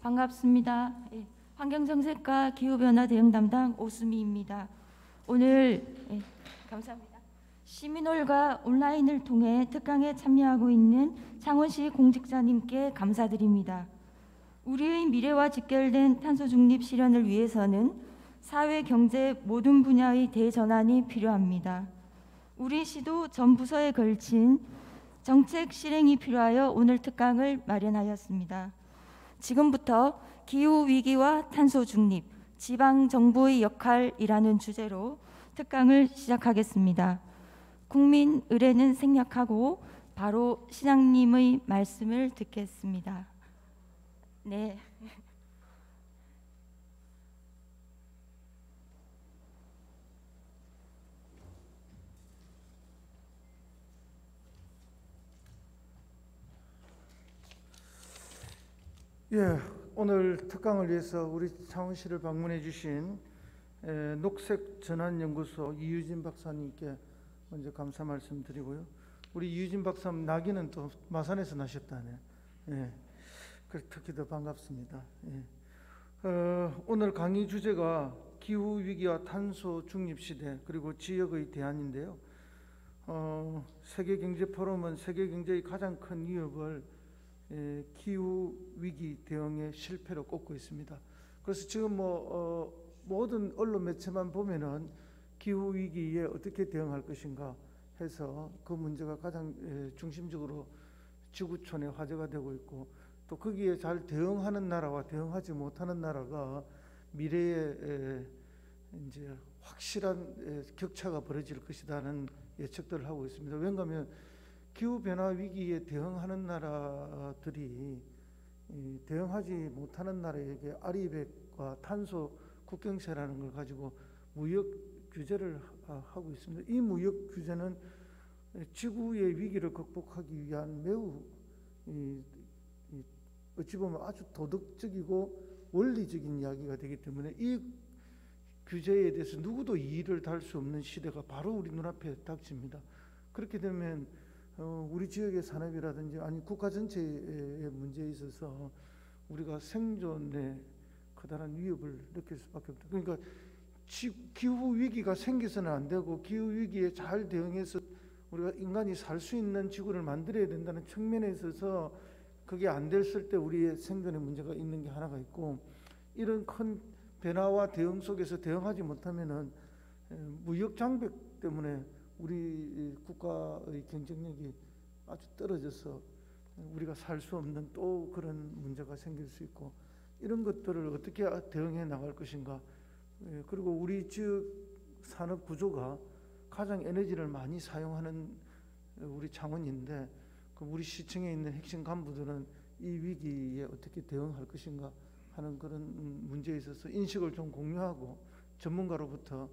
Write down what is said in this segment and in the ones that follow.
반갑습니다. 예, 환경정책과 기후변화 대응 담당 오수미입니다. 오늘 감사합니다. 시민홀과 온라인을 통해 특강에 참여하고 있는 창원시 공직자님께 감사드립니다. 우리의 미래와 직결된 탄소 중립 실현을 위해서는 사회, 경제 모든 분야의 대전환이 필요합니다. 우리 시도 전 부서에 걸친 정책 실행이 필요하여 오늘 특강을 마련하였습니다. 지금부터 기후위기와 탄소중립, 지방정부의 역할이라는 주제로 특강을 시작하겠습니다. 국민 의례는 생략하고 바로 시장님의 말씀을 듣겠습니다. 네. 예, 오늘 특강을 위해서 우리 창원시를 방문해 주신 녹색전환연구소 이유진 박사님께 먼저 감사 말씀드리고요. 우리 이유진 박사님 나기는 또 마산에서 나셨다네. 예, 특히 더 반갑습니다. 예. 오늘 강의 주제가 기후위기와 탄소 중립시대 그리고 지역의 대안인데요. 세계경제포럼은 세계경제의 가장 큰 위협을 기후 위기 대응의 실패로 꼽고 있습니다. 그래서 지금 모든 언론 매체만 보면은 기후 위기에 어떻게 대응할 것인가 해서 그 문제가 가장 중심적으로 지구촌에 화제가 되고 있고, 또 거기에 잘 대응하는 나라와 대응하지 못하는 나라가 미래에 이제 확실한 격차가 벌어질 것이라는 예측들을 하고 있습니다. 왜냐하면 기후변화 위기에 대응하는 나라들이 대응하지 못하는 나라에게 아리백과 탄소 국경세라는 걸 가지고 무역 규제를 하고 있습니다. 이 무역 규제는 지구의 위기를 극복하기 위한 매우 어찌 보면 아주 도덕적이고 원리적인 이야기가 되기 때문에 이 규제에 대해서 누구도 이의를 달 수 없는 시대가 바로 우리 눈앞에 닥칩니다. 그렇게 되면 우리 지역의 산업이라든지 아니 국가 전체의 문제에 있어서 우리가 생존에 커다란 위협을 느낄 수밖에 없다. 그러니까 기후 위기가 생겨서는 안 되고 기후 위기에 잘 대응해서 우리가 인간이 살 수 있는 지구를 만들어야 된다는 측면에 있어서 그게 안 됐을 때 우리의 생존에 문제가 있는 게 하나가 있고, 이런 큰 변화와 대응 속에서 대응하지 못하면은 무역 장벽 때문에 우리 국가의 경쟁력이 아주 떨어져서 우리가 살 수 없는 또 그런 문제가 생길 수 있고, 이런 것들을 어떻게 대응해 나갈 것인가. 그리고 우리 지역 산업 구조가 가장 에너지를 많이 사용하는 우리 창원인데, 그럼 우리 시청에 있는 핵심 간부들은 이 위기에 어떻게 대응할 것인가 하는 그런 문제에 있어서 인식을 좀 공유하고 전문가로부터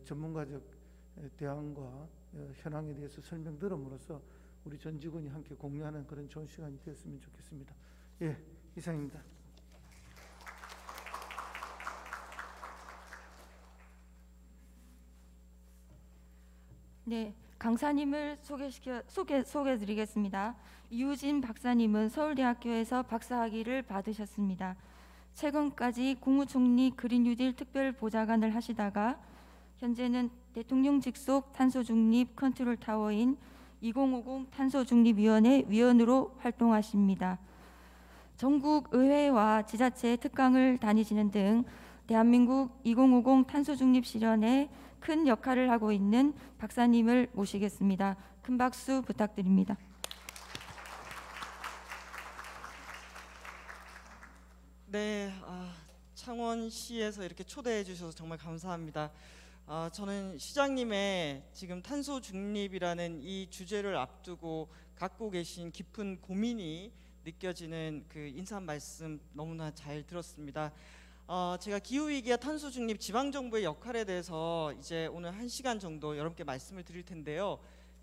전문가적 대안과 현황에 대해서 설명 들음으로써 우리 전 직원이 함께 공유하는 그런 좋은 시간이 되었으면 좋겠습니다. 예, 이상입니다. 네, 강사님을 소개드리겠습니다. 이유진 박사님은 서울대학교에서 박사학위를 받으셨습니다. 최근까지 국무총리 그린뉴딜 특별보좌관을 하시다가 현재는 대통령 직속 탄소중립 컨트롤타워인 2050 탄소중립위원회 위원으로 활동하십니다. 전국 의회와 지자체 특강을 다니시는 등 대한민국 2050 탄소중립 실현에 큰 역할을 하고 있는 박사님을 모시겠습니다. 큰 박수 부탁드립니다. 네, 창원시에서 이렇게 초대해 주셔서 정말 감사합니다. 저는 시장님의 지금 탄소 중립이라는 이 주제를 앞두고 갖고 계신 깊은 고민이 느껴지는 그 인사 말씀 너무나 잘 들었습니다. 제가 기후위기와 탄소중립 지방정부의 역할에 대해서 이제 오늘 1시간 정도 여러분께 말씀을 드릴 텐데요.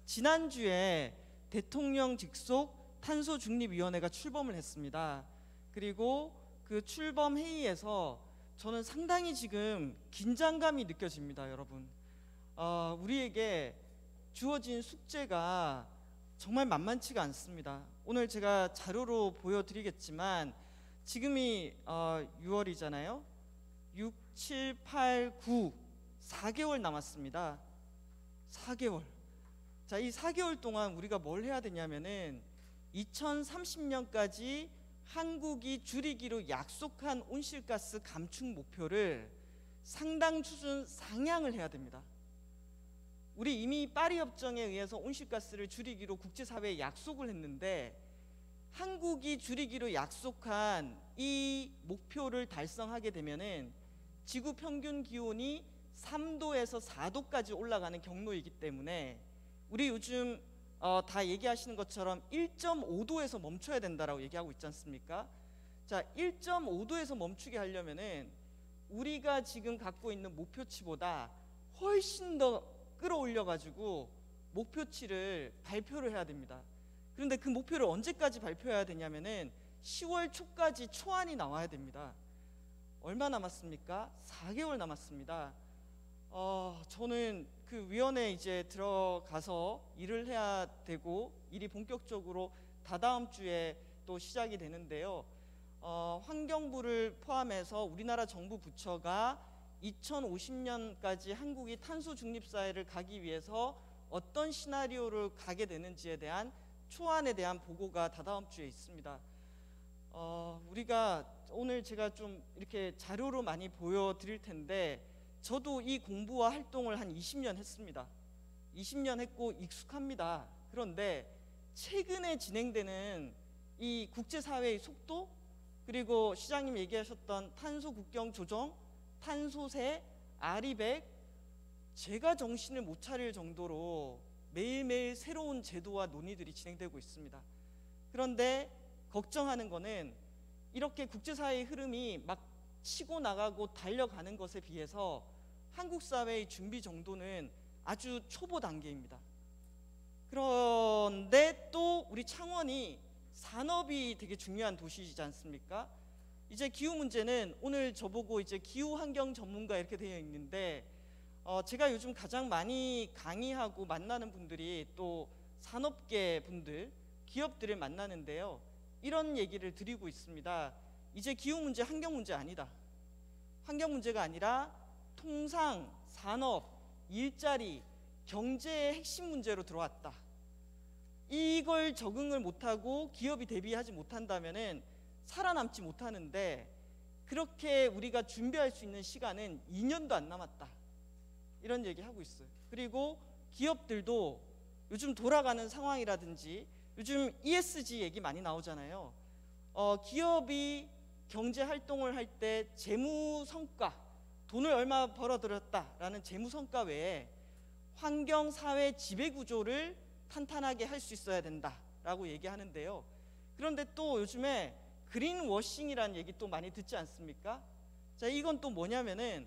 지난주에 대통령 직속 탄소중립위원회가 출범을 했습니다. 그리고 그 출범 회의에서 저는 상당히 지금 긴장감이 느껴집니다, 여러분. 우리에게 주어진 숙제가 정말 만만치가 않습니다. 오늘 제가 자료로 보여드리겠지만 지금이 6월이잖아요. 6, 7, 8, 9 4개월 남았습니다. 4개월. 자, 이 4개월 동안 우리가 뭘 해야 되냐면은 2030년까지 한국이 줄이기로 약속한 온실가스 감축 목표를 상당 수준 상향을 해야 됩니다. 우리 이미 파리 협정에 의해서 온실가스를 줄이기로 국제사회에 약속을 했는데 한국이 줄이기로 약속한 이 목표를 달성하게 되면은 지구 평균 기온이 3도에서 4도까지 올라가는 경로이기 때문에 우리 요즘 다 얘기하시는 것처럼 1.5도에서 멈춰야 된다라고 얘기하고 있지 않습니까? 자, 1.5도에서 멈추게 하려면은 우리가 지금 갖고 있는 목표치보다 훨씬 더 끌어올려 가지고 목표치를 발표를 해야 됩니다. 그런데 그 목표를 언제까지 발표해야 되냐면은 10월 초까지 초안이 나와야 됩니다. 얼마 남았습니까? 4개월 남았습니다. 저는 그 위원회에 이제 들어가서 일을 해야 되고 일이 본격적으로 다다음 주에 또 시작이 되는데요. 환경부를 포함해서 우리나라 정부 부처가 2050년까지 한국이 탄소 중립 사회를 가기 위해서 어떤 시나리오를 가게 되는지에 대한 초안에 대한 보고가 다다음 주에 있습니다. 우리가 오늘 제가 좀 이렇게 자료로 많이 보여드릴 텐데 저도 이 공부와 활동을 한 20년 했습니다. 20년 했고 익숙합니다. 그런데 최근에 진행되는 이 국제사회의 속도, 그리고 시장님 얘기하셨던 탄소 국경 조정, 탄소세, 아리백, 제가 정신을 못 차릴 정도로 매일매일 새로운 제도와 논의들이 진행되고 있습니다. 그런데 걱정하는 거는 이렇게 국제사회의 흐름이 막 치고 나가고 달려가는 것에 비해서 한국 사회의 준비 정도는 아주 초보 단계입니다. 그런데 또 우리 창원이 산업이 되게 중요한 도시이지 않습니까? 이제 기후 문제는 오늘 저보고 이제 기후 환경 전문가 이렇게 되어 있는데 제가 요즘 가장 많이 강의하고 만나는 분들이 또 산업계 분들, 기업들을 만나는데요. 이런 얘기를 드리고 있습니다. 이제 기후 문제, 환경 문제 아니다. 환경 문제가 아니라 통상, 산업, 일자리, 경제의 핵심 문제로 들어왔다. 이걸 적응을 못하고 기업이 대비하지 못한다면은 살아남지 못하는데 그렇게 우리가 준비할 수 있는 시간은 2년도 안 남았다. 이런 얘기하고 있어요. 그리고 기업들도 요즘 돌아가는 상황이라든지 요즘 ESG 얘기 많이 나오잖아요. 기업이 경제 활동을 할 때 재무 성과, 돈을 얼마 벌어들였다라는 재무 성과 외에 환경, 사회, 지배 구조를 탄탄하게 할 수 있어야 된다라고 얘기하는데요. 그런데 또 요즘에 그린워싱이라는 얘기 또 많이 듣지 않습니까? 자, 이건 또 뭐냐면은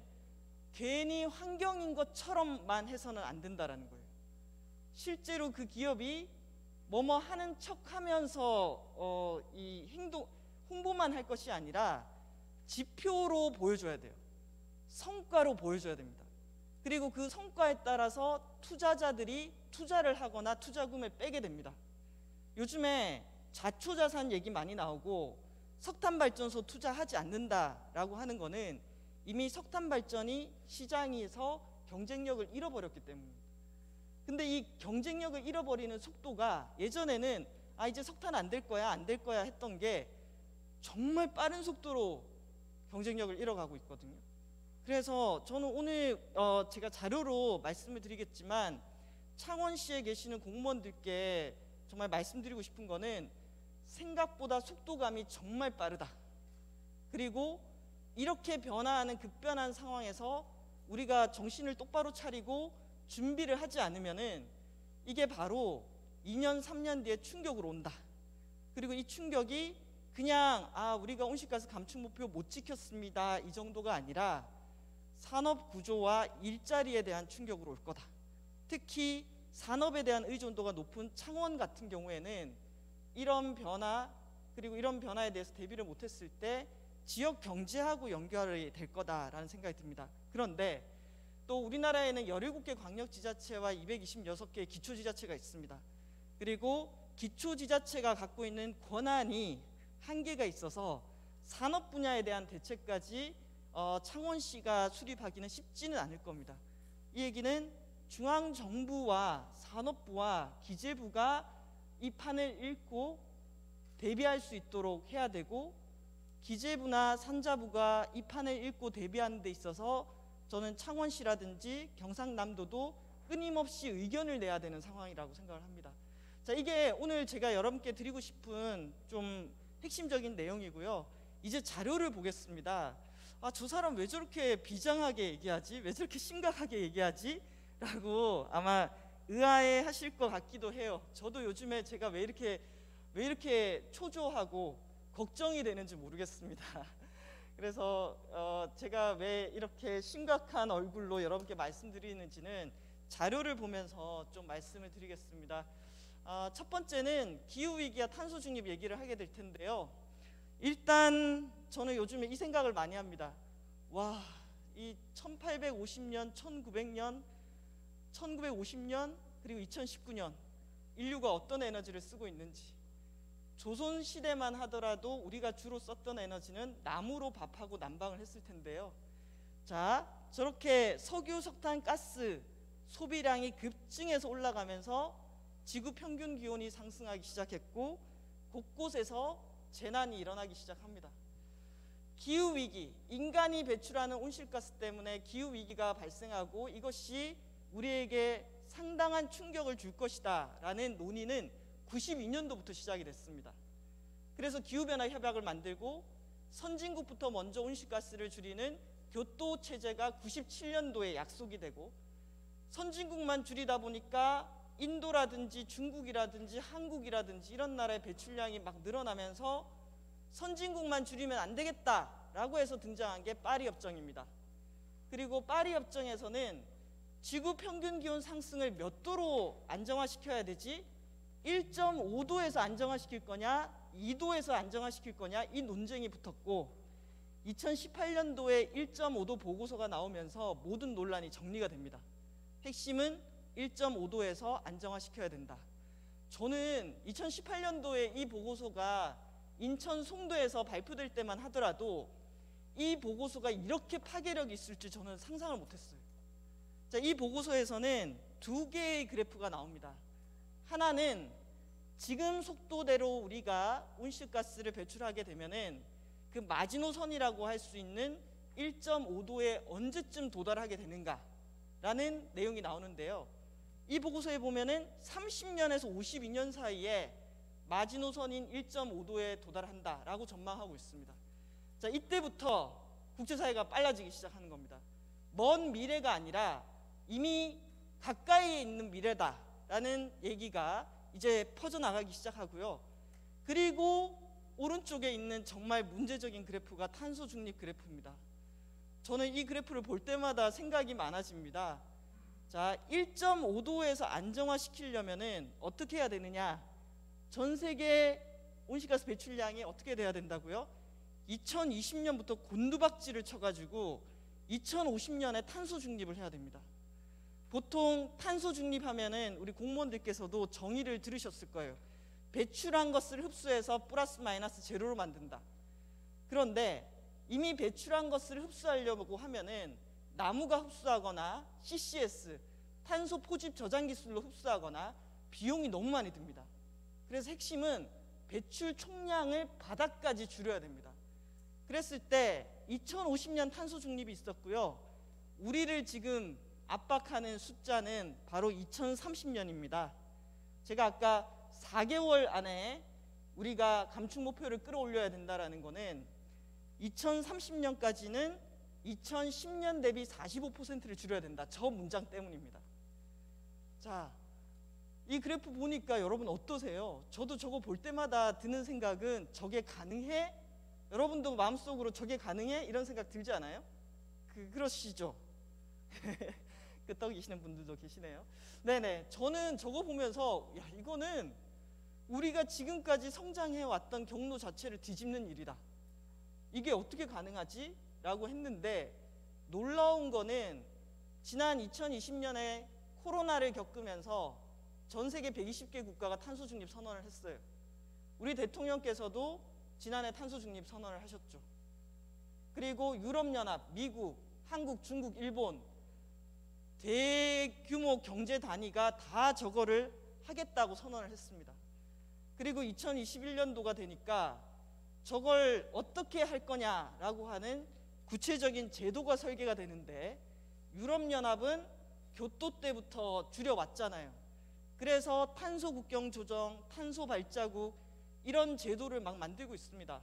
괜히 환경인 것처럼만 해서는 안 된다라는 거예요. 실제로 그 기업이 뭐뭐 하는 척하면서 이 행동 홍보만 할 것이 아니라 지표로 보여줘야 돼요. 성과로 보여줘야 됩니다. 그리고 그 성과에 따라서 투자자들이 투자를 하거나 투자금을 빼게 됩니다. 요즘에 자초자산 얘기 많이 나오고 석탄발전소 투자하지 않는다라고 하는 거는 이미 석탄 발전이 시장에서 경쟁력을 잃어버렸기 때문입니다. 근데 이 경쟁력을 잃어버리는 속도가 예전에는 이제 석탄 안 될 거야 했던 게 정말 빠른 속도로 경쟁력을 잃어가고 있거든요. 그래서 저는 오늘 제가 자료로 말씀을 드리겠지만 창원시에 계시는 공무원들께 정말 말씀드리고 싶은 거는 생각보다 속도감이 정말 빠르다. 그리고 이렇게 변화하는 급변한 상황에서 우리가 정신을 똑바로 차리고 준비를 하지 않으면은 이게 바로 2년, 3년 뒤에 충격으로 온다. 그리고 이 충격이 그냥 우리가 온실가스 감축 목표 못 지켰습니다. 이 정도가 아니라 산업 구조와 일자리에 대한 충격으로 올 거다. 특히 산업에 대한 의존도가 높은 창원 같은 경우에는 이런 변화, 그리고 이런 변화에 대해서 대비를 못했을 때 지역 경제하고 연결이 될 거다라는 생각이 듭니다. 그런데 또 우리나라에는 17개 광역지자체와 226개의 기초지자체가 있습니다. 그리고 기초지자체가 갖고 있는 권한이 한계가 있어서 산업 분야에 대한 대책까지 창원시가 수립하기는 쉽지는 않을 겁니다. 이 얘기는 중앙정부와 산업부와 기재부가 이 판을 읽고 대비할 수 있도록 해야 되고, 기재부나 산자부가 이 판을 읽고 대비하는 데 있어서 저는 창원시라든지 경상남도도 끊임없이 의견을 내야 되는 상황이라고 생각을 합니다. 자, 이게 오늘 제가 여러분께 드리고 싶은 좀 핵심적인 내용이고요. 이제 자료를 보겠습니다. 저 사람 왜 저렇게 비장하게 얘기하지? 왜 저렇게 심각하게 얘기하지? 라고 아마 의아해 하실 것 같기도 해요. 저도 요즘에 제가 왜 이렇게 초조하고 걱정이 되는지 모르겠습니다. 그래서 제가 왜 이렇게 심각한 얼굴로 여러분께 말씀드리는지는 자료를 보면서 좀 말씀을 드리겠습니다. 첫 번째는 기후위기와 탄소중립 얘기를 하게 될 텐데요. 일단 저는 요즘에 이 생각을 많이 합니다. 와, 이 1850년, 1900년, 1950년 그리고 2019년 인류가 어떤 에너지를 쓰고 있는지. 조선시대만 하더라도 우리가 주로 썼던 에너지는 나무로 밥하고 난방을 했을 텐데요. 자, 저렇게 석유, 석탄, 가스 소비량이 급증해서 올라가면서 지구 평균 기온이 상승하기 시작했고, 곳곳에서 재난이 일어나기 시작합니다. 기후위기, 인간이 배출하는 온실가스 때문에 기후위기가 발생하고 이것이 우리에게 상당한 충격을 줄 것이다 라는 논의는 92년도부터 시작이 됐습니다. 그래서 기후변화 협약을 만들고 선진국부터 먼저 온실가스를 줄이는 교토 체제가 97년도에 약속이 되고, 선진국만 줄이다 보니까 인도라든지 중국이라든지 한국이라든지 이런 나라의 배출량이 막 늘어나면서 선진국만 줄이면 안 되겠다라고 해서 등장한 게 파리협정입니다. 그리고 파리협정에서는 지구 평균 기온 상승을 몇 도로 안정화시켜야 되지? 1.5도에서 안정화시킬 거냐, 2도에서 안정화시킬 거냐, 이 논쟁이 붙었고, 2018년도에 1.5도 보고서가 나오면서 모든 논란이 정리가 됩니다. 핵심은 1.5도에서 안정화시켜야 된다. 저는 2018년도에 이 보고서가 인천 송도에서 발표될 때만 하더라도 이 보고서가 이렇게 파괴력이 있을 줄 저는 상상을 못했어요. 자, 이 보고서에서는 두 개의 그래프가 나옵니다. 하나는 지금 속도대로 우리가 온실가스를 배출하게 되면은 그 마지노선이라고 할 수 있는 1.5도에 언제쯤 도달하게 되는가라는 내용이 나오는데요. 이 보고서에 보면은 30년에서 52년 사이에 마지노선인 1.5도에 도달한다라고 전망하고 있습니다. 자, 이때부터 국제사회가 빨라지기 시작하는 겁니다. 먼 미래가 아니라 이미 가까이에 있는 미래다라는 얘기가 이제 퍼져나가기 시작하고요. 그리고 오른쪽에 있는 정말 문제적인 그래프가 탄소 중립 그래프입니다. 저는 이 그래프를 볼 때마다 생각이 많아집니다. 자, 1.5도에서 안정화시키려면은 어떻게 해야 되느냐? 전 세계 온실가스 배출량이 어떻게 돼야 된다고요? 2020년부터 곤두박질을 쳐가지고 2050년에 탄소 중립을 해야 됩니다. 보통 탄소 중립하면은 우리 공무원들께서도 정의를 들으셨을 거예요. 배출한 것을 흡수해서 플러스 마이너스 제로로 만든다. 그런데 이미 배출한 것을 흡수하려고 하면은 나무가 흡수하거나 CCS, 탄소 포집 저장 기술로 흡수하거나 비용이 너무 많이 듭니다. 그래서 핵심은 배출 총량을 바닥까지 줄여야 됩니다. 그랬을 때 2050년 탄소 중립이 있었고요. 우리를 지금 압박하는 숫자는 바로 2030년입니다. 제가 아까 4개월 안에 우리가 감축 목표를 끌어올려야 된다는 거는 2030년까지는 2010년 대비 45%를 줄여야 된다. 저 문장 때문입니다. 자, 이 그래프 보니까 여러분 어떠세요? 저도 저거 볼 때마다 드는 생각은 저게 가능해? 여러분도 마음속으로 저게 가능해? 이런 생각 들지 않아요? 그러시죠? 끄떡이시는 분들도 계시네요. 네네, 저는 저거 보면서 야, 이거는 우리가 지금까지 성장해왔던 경로 자체를 뒤집는 일이다. 이게 어떻게 가능하지? 라고 했는데, 놀라운 거는 지난 2020년에 코로나를 겪으면서 전 세계 120개 국가가 탄소 중립 선언을 했어요. 우리 대통령께서도 지난해 탄소 중립 선언을 하셨죠. 그리고 유럽연합, 미국, 한국, 중국, 일본 대규모 경제 단위가 다 저거를 하겠다고 선언을 했습니다. 그리고 2021년도가 되니까 저걸 어떻게 할 거냐라고 하는 구체적인 제도가 설계가 되는데, 유럽연합은 교토 때부터 줄여왔잖아요. 그래서 탄소 국경 조정, 탄소 발자국 이런 제도를 막 만들고 있습니다.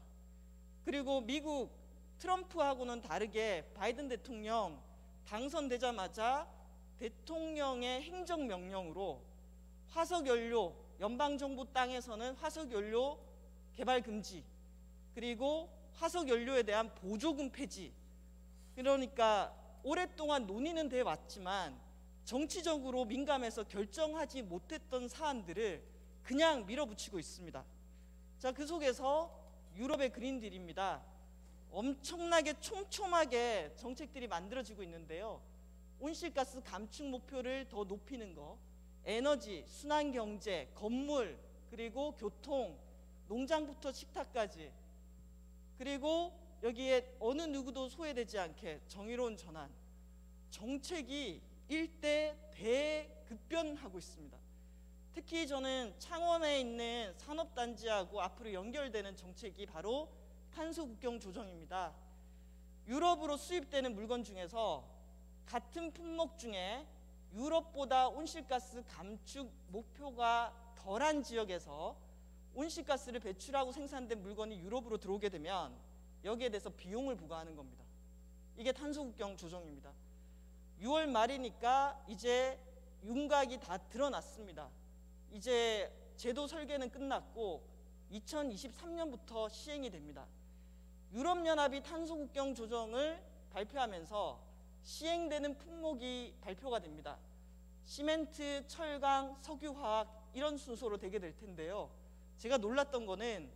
그리고 미국 트럼프하고는 다르게 바이든 대통령 당선되자마자 대통령의 행정명령으로 화석연료, 연방정부 땅에서는 화석연료 개발 금지, 그리고 화석연료에 대한 보조금 폐지. 그러니까 오랫동안 논의는 돼 왔지만 정치적으로 민감해서 결정하지 못했던 사안들을 그냥 밀어붙이고 있습니다. 자, 그 속에서 유럽의 그린딜입니다. 엄청나게 촘촘하게 정책들이 만들어지고 있는데요. 온실가스 감축 목표를 더 높이는 거, 에너지, 순환경제, 건물, 그리고 교통, 농장부터 식탁까지, 그리고 여기에 어느 누구도 소외되지 않게 정의로운 전환, 정책이 일대 대급변하고 있습니다. 특히 저는 창원에 있는 산업단지하고 앞으로 연결되는 정책이 바로 탄소 국경 조정입니다. 유럽으로 수입되는 물건 중에서 같은 품목 중에 유럽보다 온실가스 감축 목표가 덜한 지역에서 온실가스를 배출하고 생산된 물건이 유럽으로 들어오게 되면 여기에 대해서 비용을 부과하는 겁니다. 이게 탄소 국경 조정입니다. 6월 말이니까 이제 윤곽이 다 드러났습니다. 이제 제도 설계는 끝났고 2023년부터 시행이 됩니다. 유럽연합이 탄소 국경 조정을 발표하면서 시행되는 품목이 발표가 됩니다. 시멘트, 철강, 석유화학 이런 순서로 되게 될 텐데요. 제가 놀랐던 거는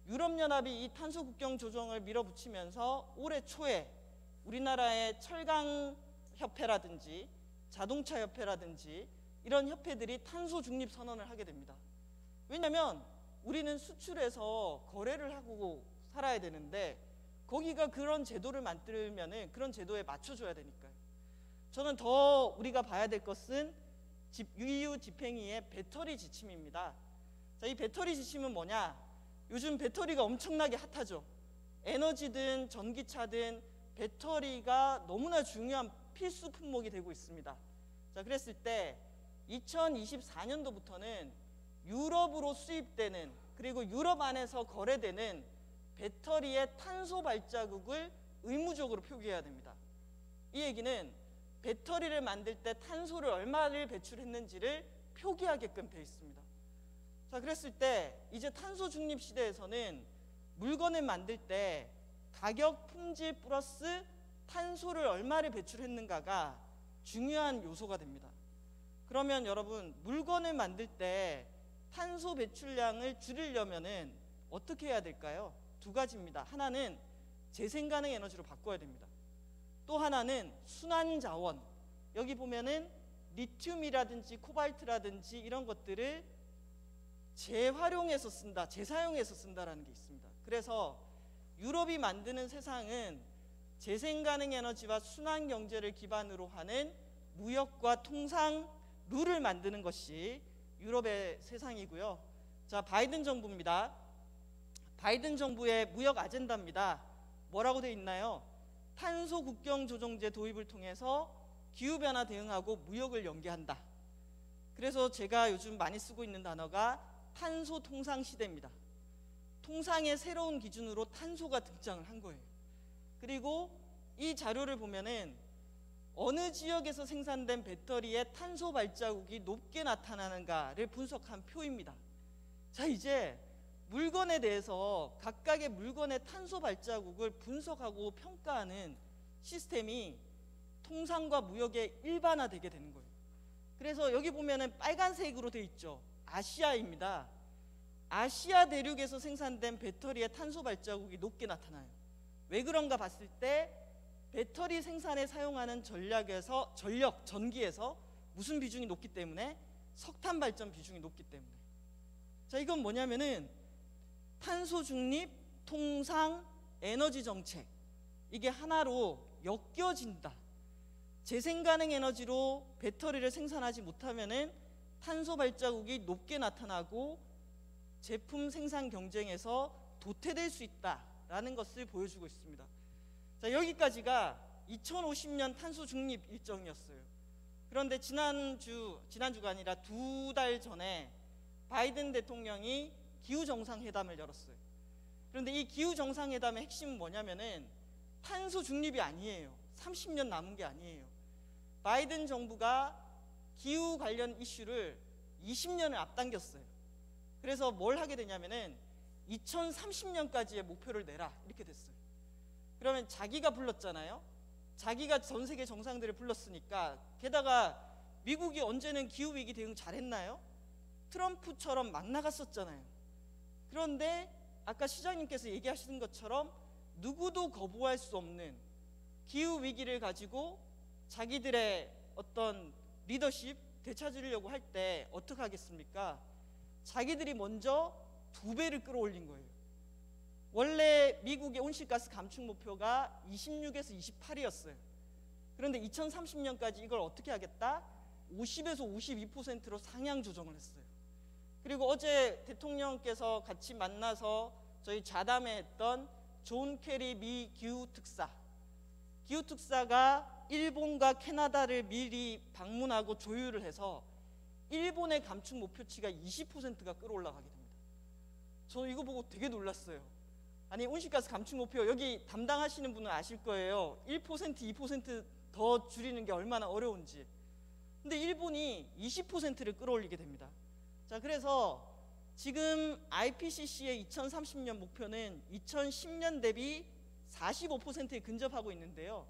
유럽연합이 이 탄소 국경 조정을 밀어붙이면서 올해 초에 우리나라의 철강협회라든지 자동차협회라든지 이런 협회들이 탄소 중립 선언을 하게 됩니다. 왜냐하면 우리는 수출해서 거래를 하고 살아야 되는데 거기가 그런 제도를 만들면은 그런 제도에 맞춰줘야 되니까요. 저는 더 우리가 봐야 될 것은 EU 집행위의 배터리 지침입니다. 자, 이 배터리 지침은 뭐냐? 요즘 배터리가 엄청나게 핫하죠. 에너지든 전기차든 배터리가 너무나 중요한 필수 품목이 되고 있습니다. 자, 그랬을 때 2024년도부터는 유럽으로 수입되는, 그리고 유럽 안에서 거래되는 배터리의 탄소 발자국을 의무적으로 표기해야 됩니다. 이 얘기는 배터리를 만들 때 탄소를 얼마를 배출했는지를 표기하게끔 되어 있습니다. 자, 그랬을 때 이제 탄소 중립 시대에서는 물건을 만들 때 가격, 품질 플러스 탄소를 얼마를 배출했는가가 중요한 요소가 됩니다. 그러면 여러분, 물건을 만들 때 탄소 배출량을 줄이려면은 어떻게 해야 될까요? 두 가지입니다. 하나는 재생가능 에너지로 바꿔야 됩니다. 또 하나는 순환자원. 여기 보면은 리튬이라든지 코발트라든지 이런 것들을 재활용해서 쓴다, 재사용해서 쓴다라는 게 있습니다. 그래서 유럽이 만드는 세상은 재생가능 에너지와 순환경제를 기반으로 하는 무역과 통상 룰을 만드는 것이 유럽의 세상이고요. 자, 바이든 정부입니다. 바이든 정부의 무역 아젠다입니다. 뭐라고 되어 있나요? 탄소 국경 조정제 도입을 통해서 기후변화 대응하고 무역을 연계한다. 그래서 제가 요즘 많이 쓰고 있는 단어가 탄소 통상 시대입니다. 통상의 새로운 기준으로 탄소가 등장을 한 거예요. 그리고 이 자료를 보면은 어느 지역에서 생산된 배터리의 탄소 발자국이 높게 나타나는가를 분석한 표입니다. 자, 이제 물건에 대해서 각각의 물건의 탄소 발자국을 분석하고 평가하는 시스템이 통상과 무역에 일반화되게 되는 거예요. 그래서 여기 보면은 빨간색으로 되어 있죠. 아시아입니다. 아시아 대륙에서 생산된 배터리의 탄소 발자국이 높게 나타나요. 왜 그런가 봤을 때 배터리 생산에 사용하는 전기에서 무슨 비중이 높기 때문에? 석탄 발전 비중이 높기 때문에. 자, 이건 뭐냐면은 탄소 중립, 통상, 에너지 정책, 이게 하나로 엮여진다. 재생 가능 에너지로 배터리를 생산하지 못하면은 탄소 발자국이 높게 나타나고 제품 생산 경쟁에서 도태될 수 있다라는 것을 보여주고 있습니다. 자, 여기까지가 2050년 탄소 중립 일정이었어요. 그런데 지난주가 아니라 2달 전에 바이든 대통령이 기후 정상회담을 열었어요. 그런데 이 기후 정상회담의 핵심은 뭐냐면은 탄소 중립이 아니에요. 30년 남은 게 아니에요. 바이든 정부가 기후 관련 이슈를 20년을 앞당겼어요. 그래서 뭘 하게 되냐면은 2030년까지의 목표를 내라, 이렇게 됐어요. 그러면 자기가 불렀잖아요. 자기가 전 세계 정상들을 불렀으니까, 게다가 미국이 언제는 기후위기 대응 잘했나요? 트럼프처럼 막 나갔었잖아요. 그런데 아까 시장님께서 얘기하시는 것처럼 누구도 거부할 수 없는 기후위기를 가지고 자기들의 어떤 리더십 되찾으려고 할 때 어떻게 하겠습니까? 자기들이 먼저 2배를 끌어올린 거예요. 원래 미국의 온실가스 감축 목표가 26에서 28이었어요. 그런데 2030년까지 이걸 어떻게 하겠다? 50에서 52%로 상향 조정을 했어요. 그리고 어제 대통령께서 같이 만나서 저희 자담회 했던 존 케리 미 기후특사가 일본과 캐나다를 미리 방문하고 조율을 해서 일본의 감축 목표치가 20%가 끌어올라가게 됩니다. 저는 이거 보고 되게 놀랐어요. 아니, 온실가스 감축 목표 여기 담당하시는 분은 아실 거예요. 1%, 2% 더 줄이는 게 얼마나 어려운지. 근데 일본이 20%를 끌어올리게 됩니다. 자, 그래서 지금 IPCC의 2030년 목표는 2010년 대비 45%에 근접하고 있는데요.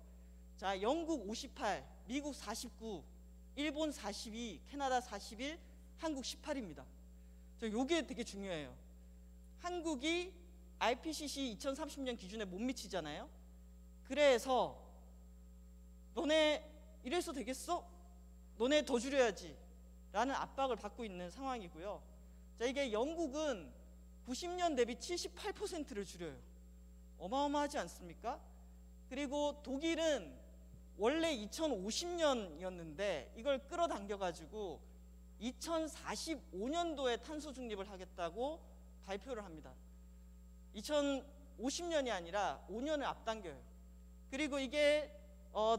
자, 영국 58, 미국 49, 일본 42, 캐나다 41, 한국 18입니다. 요게 되게 중요해요. 한국이 IPCC 2030년 기준에 못 미치잖아요. 그래서 너네 이래서 되겠어? 너네 더 줄여야지 라는 압박을 받고 있는 상황이고요. 자, 이게 영국은 90년 대비 78%를 줄여요. 어마어마하지 않습니까? 그리고 독일은 원래 2050년이었는데 이걸 끌어당겨가지고 2045년도에 탄소 중립을 하겠다고 발표를 합니다. 2050년이 아니라 5년을 앞당겨요. 그리고 이게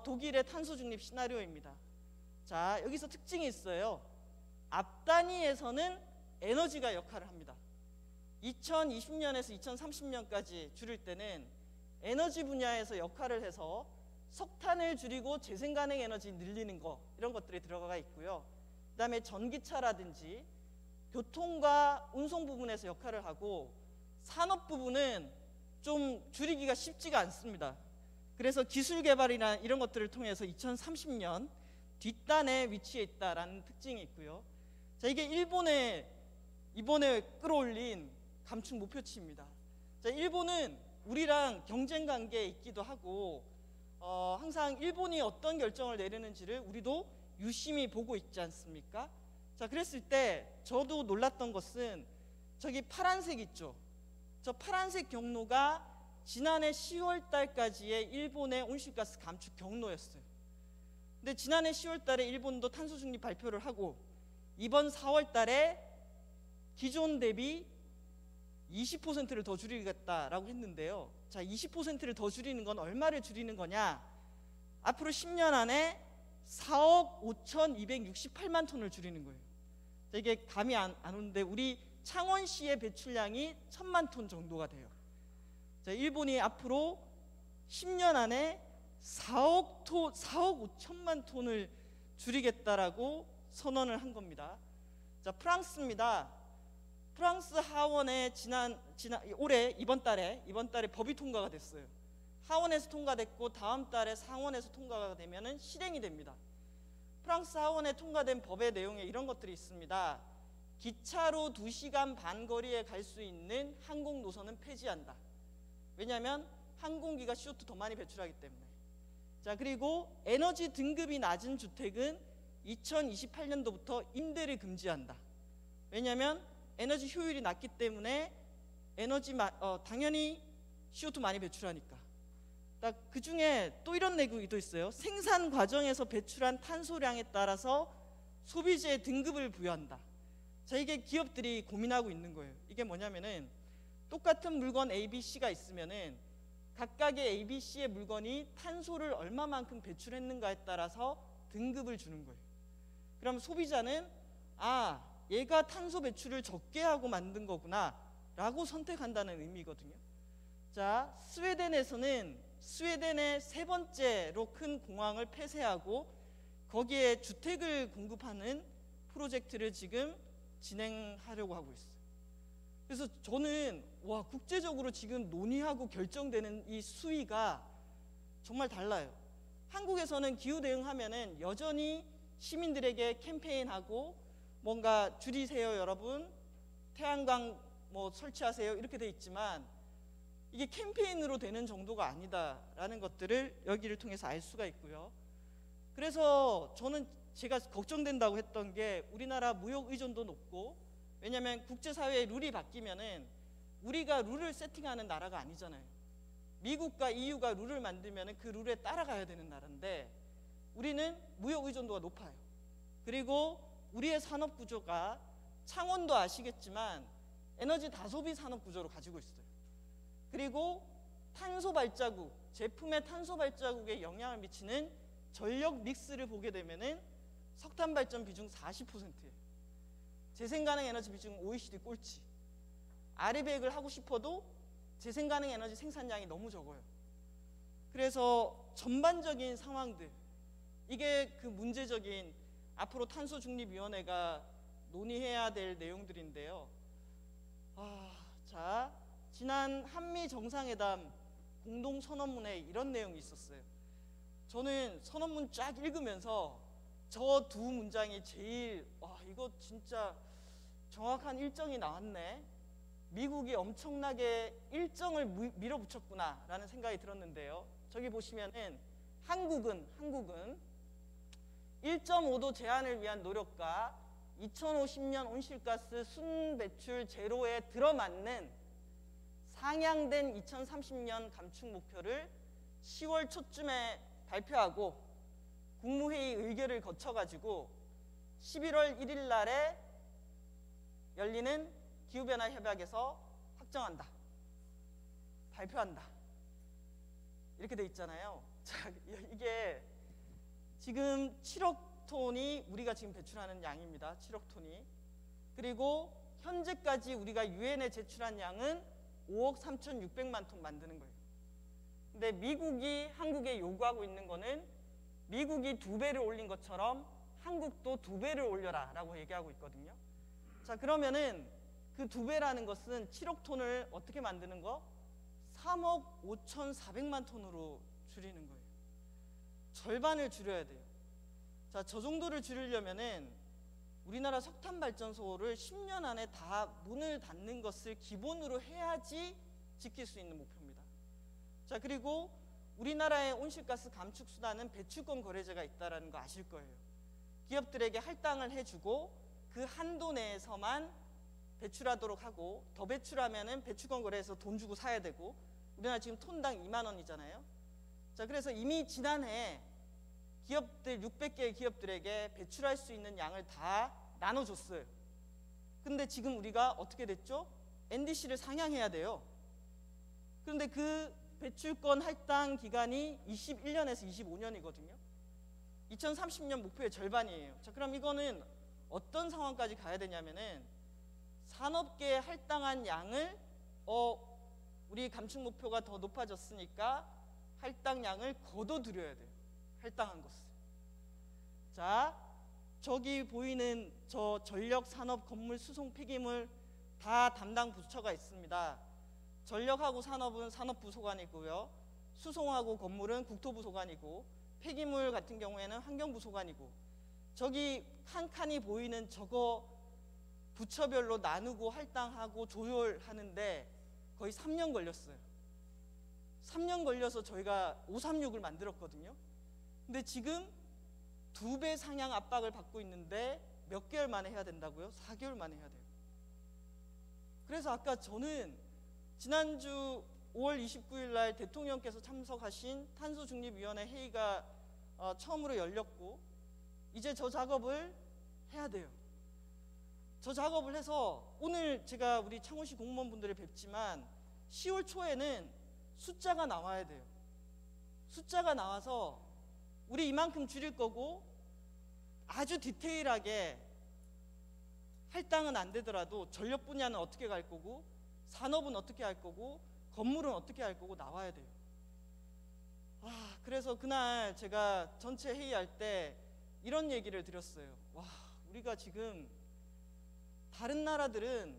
독일의 탄소 중립 시나리오입니다. 자, 여기서 특징이 있어요. 앞 단위에서는 에너지가 역할을 합니다. 2020년에서 2030년까지 줄일 때는 에너지 분야에서 역할을 해서 석탄을 줄이고 재생가능 에너지 늘리는 거, 이런 것들이 들어가 있고요. 그 다음에 전기차라든지 교통과 운송 부분에서 역할을 하고, 산업 부분은 좀 줄이기가 쉽지가 않습니다. 그래서 기술 개발이나 이런 것들을 통해서 2030년 뒷단에 위치해 있다라는 특징이 있고요. 자, 이게 일본의 이번에 끌어올린 감축 목표치입니다. 자, 일본은 우리랑 경쟁 관계에 있기도 하고 항상 일본이 어떤 결정을 내리는지를 우리도 유심히 보고 있지 않습니까? 자, 그랬을 때 저도 놀랐던 것은 저기 파란색 있죠? 저 파란색 경로가 지난해 10월 달까지의 일본의 온실가스 감축 경로였어요. 근데 지난해 10월 달에 일본도 탄소 중립 발표를 하고 이번 4월 달에 기존 대비 20%를 더 줄이겠다라고 했는데요. 자, 20%를 더 줄이는 건 얼마를 줄이는 거냐? 앞으로 10년 안에 4억 5,268만 톤을 줄이는 거예요. 자, 이게 감이 안 오는데 우리 창원시의 배출량이 1,000만 톤 정도가 돼요. 자, 일본이 앞으로 10년 안에 4억 5천만 톤을 줄이겠다라고 선언을 한 겁니다. 자, 프랑스입니다. 프랑스 하원에 올해 이번 달에 법이 통과가 됐어요. 하원에서 통과됐고 다음 달에 상원에서 통과가 되면은 실행이 됩니다. 프랑스 하원에 통과된 법의 내용에 이런 것들이 있습니다. 기차로 2시간 반 거리에 갈 수 있는 항공 노선은 폐지한다. 왜냐하면 항공기가 CO2 더 많이 배출하기 때문에. 자, 그리고 에너지 등급이 낮은 주택은 2028년도부터 임대를 금지한다. 왜냐하면 에너지 효율이 낮기 때문에 당연히 CO2 많이 배출하니까. 그 중에 또 이런 내용도 있어요. 생산 과정에서 배출한 탄소량에 따라서 소비재의 등급을 부여한다. 자, 이게 기업들이 고민하고 있는 거예요. 이게 뭐냐면은 똑같은 물건 A, B, C가 있으면은 각각의 A, B, C의 물건이 탄소를 얼마만큼 배출했는가에 따라서 등급을 주는 거예요. 그럼 소비자는 얘가 탄소 배출을 적게 하고 만든 거구나 라고 선택한다는 의미거든요. 자, 스웨덴에서는 스웨덴의 세 번째로 큰 공항을 폐쇄하고 거기에 주택을 공급하는 프로젝트를 지금 진행하려고 하고 있어요. 그래서 저는 국제적으로 지금 논의하고 결정되는 이 수위가 정말 달라요. 한국에서는 기후 대응하면은 여전히 시민들에게 캠페인하고 뭔가 줄이세요 여러분, 태양광 설치하세요 이렇게 돼 있지만 이게 캠페인으로 되는 정도가 아니다라는 것들을 여기를 통해서 알 수가 있고요. 그래서 저는 제가 걱정된다고 했던 게 우리나라 무역 의존도 높고, 왜냐하면 국제사회의 룰이 바뀌면은 우리가 룰을 세팅하는 나라가 아니잖아요. 미국과 EU가 룰을 만들면은 그 룰에 따라가야 되는 나라인데 우리는 무역 의존도가 높아요. 그리고 우리의 산업 구조가 창원도 아시겠지만 에너지 다소비 산업 구조를 가지고 있어요. 그리고 탄소 발자국, 제품의 탄소 발자국에 영향을 미치는 전력 믹스를 보게 되면은 석탄 발전 비중 40%예요. 재생 가능 에너지 비중 OECD 꼴찌. 아르백을 하고 싶어도 재생 가능 에너지 생산량이 너무 적어요. 그래서 전반적인 상황들, 이게 그 문제적인 앞으로 탄소 중립 위원회가 논의해야 될 내용들인데요. 자, 지난 한미 정상회담 공동 선언문에 이런 내용이 있었어요. 저는 선언문 쫙 읽으면서 저 두 문장이 제일 이거 진짜 정확한 일정이 나왔네. 미국이 엄청나게 일정을 밀어붙였구나 라는 생각이 들었는데요. 저기 보시면은 한국은 1.5도 제한을 위한 노력과 2050년 온실가스 순배출 제로에 들어맞는 상향된 2030년 감축 목표를 10월 초쯤에 발표하고 국무회의 의결을 거쳐가지고 11월 1일 날에 열리는 기후변화 협약에서 확정한다, 발표한다, 이렇게 돼 있잖아요. 자, 이게 지금 7억 톤이 우리가 지금 배출하는 양입니다. 7억 톤이. 그리고 현재까지 우리가 유엔에 제출한 양은 5억 3,600만 톤 만드는 거예요. 근데 미국이 한국에 요구하고 있는 거는 미국이 2배를 올린 것처럼 한국도 2배를 올려라 라고 얘기하고 있거든요. 자, 그러면은 그 2배라는 것은 7억 톤을 어떻게 만드는 거? 3억 5,400만 톤으로 줄이는 거예요. 절반을 줄여야 돼요. 자, 저 정도를 줄이려면은 우리나라 석탄 발전소를 10년 안에 다 문을 닫는 것을 기본으로 해야지 지킬 수 있는 목표입니다. 자, 그리고 우리나라의 온실가스 감축 수단은 배출권 거래제가 있다는 거 아실 거예요. 기업들에게 할당을 해주고 그 한도 내에서만 배출하도록 하고, 더 배출하면은 배출권 거래에서 돈 주고 사야 되고, 우리나라 지금 톤당 2만 원이잖아요. 자, 그래서 이미 지난해 기업들 600개의 기업들에게 배출할 수 있는 양을 다 나눠줬어요. 근데 지금 우리가 어떻게 됐죠? NDC를 상향해야 돼요. 그런데 그 배출권 할당 기간이 21년에서 25년이거든요. 2030년 목표의 절반이에요. 자, 그럼 이거는 어떤 상황까지 가야 되냐면은 산업계에 할당한 양을 우리 감축 목표가 더 높아졌으니까 할당량을 거둬들여야 돼요. 할당한 것을. 자, 저기 보이는 저 전력, 산업, 건물, 수송, 폐기물 다 담당 부처가 있습니다. 전력하고 산업은 산업부 소관이고요. 수송하고 건물은 국토부 소관이고, 폐기물 같은 경우에는 환경부 소관이고, 저기 한 칸이 보이는 저거 부처별로 나누고 할당하고 조율하는데 거의 3년 걸렸어요. 3년 걸려서 저희가 536을 만들었거든요. 근데 지금 2배 상향 압박을 받고 있는데 몇 개월 만에 해야 된다고요? 4개월 만에 해야 돼요. 그래서 아까 저는 지난주 5월 29일 날 대통령께서 참석하신 탄소중립위원회 회의가 처음으로 열렸고, 이제 저 작업을 해야 돼요. 저 작업을 해서 오늘 제가 우리 창원시 공무원분들을 뵙지만 10월 초에는 숫자가 나와야 돼요. 숫자가 나와서 우리 이만큼 줄일 거고, 아주 디테일하게 할당은 안 되더라도 전력 분야는 어떻게 갈 거고, 산업은 어떻게 할 거고, 건물은 어떻게 할 거고 나와야 돼요. 그래서 그날 제가 전체 회의할 때 이런 얘기를 드렸어요. 우리가 지금 다른 나라들은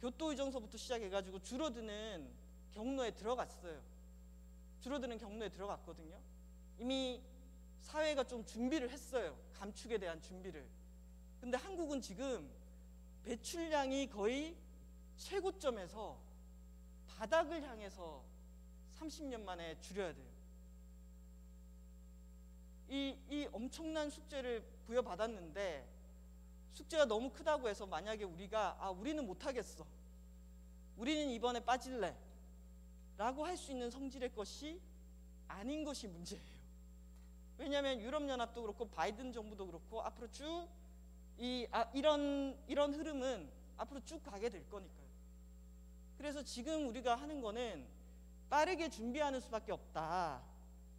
교토의정서부터 시작해가지고 줄어드는 경로에 들어갔어요. 줄어드는 경로에 들어갔거든요. 이미 사회가 좀 준비를 했어요. 감축에 대한 준비를. 근데 한국은 지금 배출량이 거의 최고점에서 바닥을 향해서 30년 만에 줄여야 돼요. 이 엄청난 숙제를 부여받았는데, 숙제가 너무 크다고 해서 만약에 우리가 우리는 못하겠어, 우리는 이번에 빠질래 라고 할 수 있는 성질의 것이 아닌 것이 문제예요. 왜냐하면 유럽연합도 그렇고 바이든 정부도 그렇고 앞으로 쭉 이런 흐름은 앞으로 쭉 가게 될 거니까요. 그래서 지금 우리가 하는 거는 빠르게 준비하는 수밖에 없다.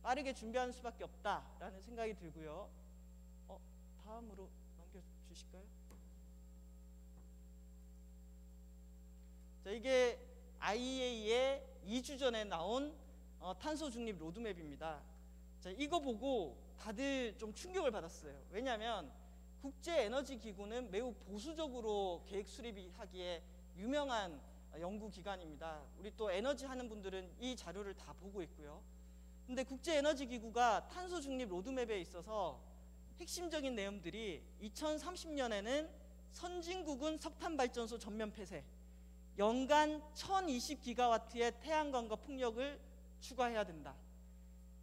빠르게 준비하는 수밖에 없다라는 생각이 들고요. 다음으로 넘겨주실까요? 자, 이게 IEA의 2주 전에 나온 탄소 중립 로드맵입니다. 자, 이거 보고 다들 좀 충격을 받았어요. 왜냐하면 국제에너지기구는 매우 보수적으로 계획 수립하기에 유명한 연구기관입니다. 우리 또 에너지 하는 분들은 이 자료를 다 보고 있고요. 근데 국제에너지기구가 탄소 중립 로드맵에 있어서 핵심적인 내용들이 2030년에는 선진국은 석탄발전소 전면 폐쇄, 연간 1020기가와트의 태양광과 풍력을 추가해야 된다.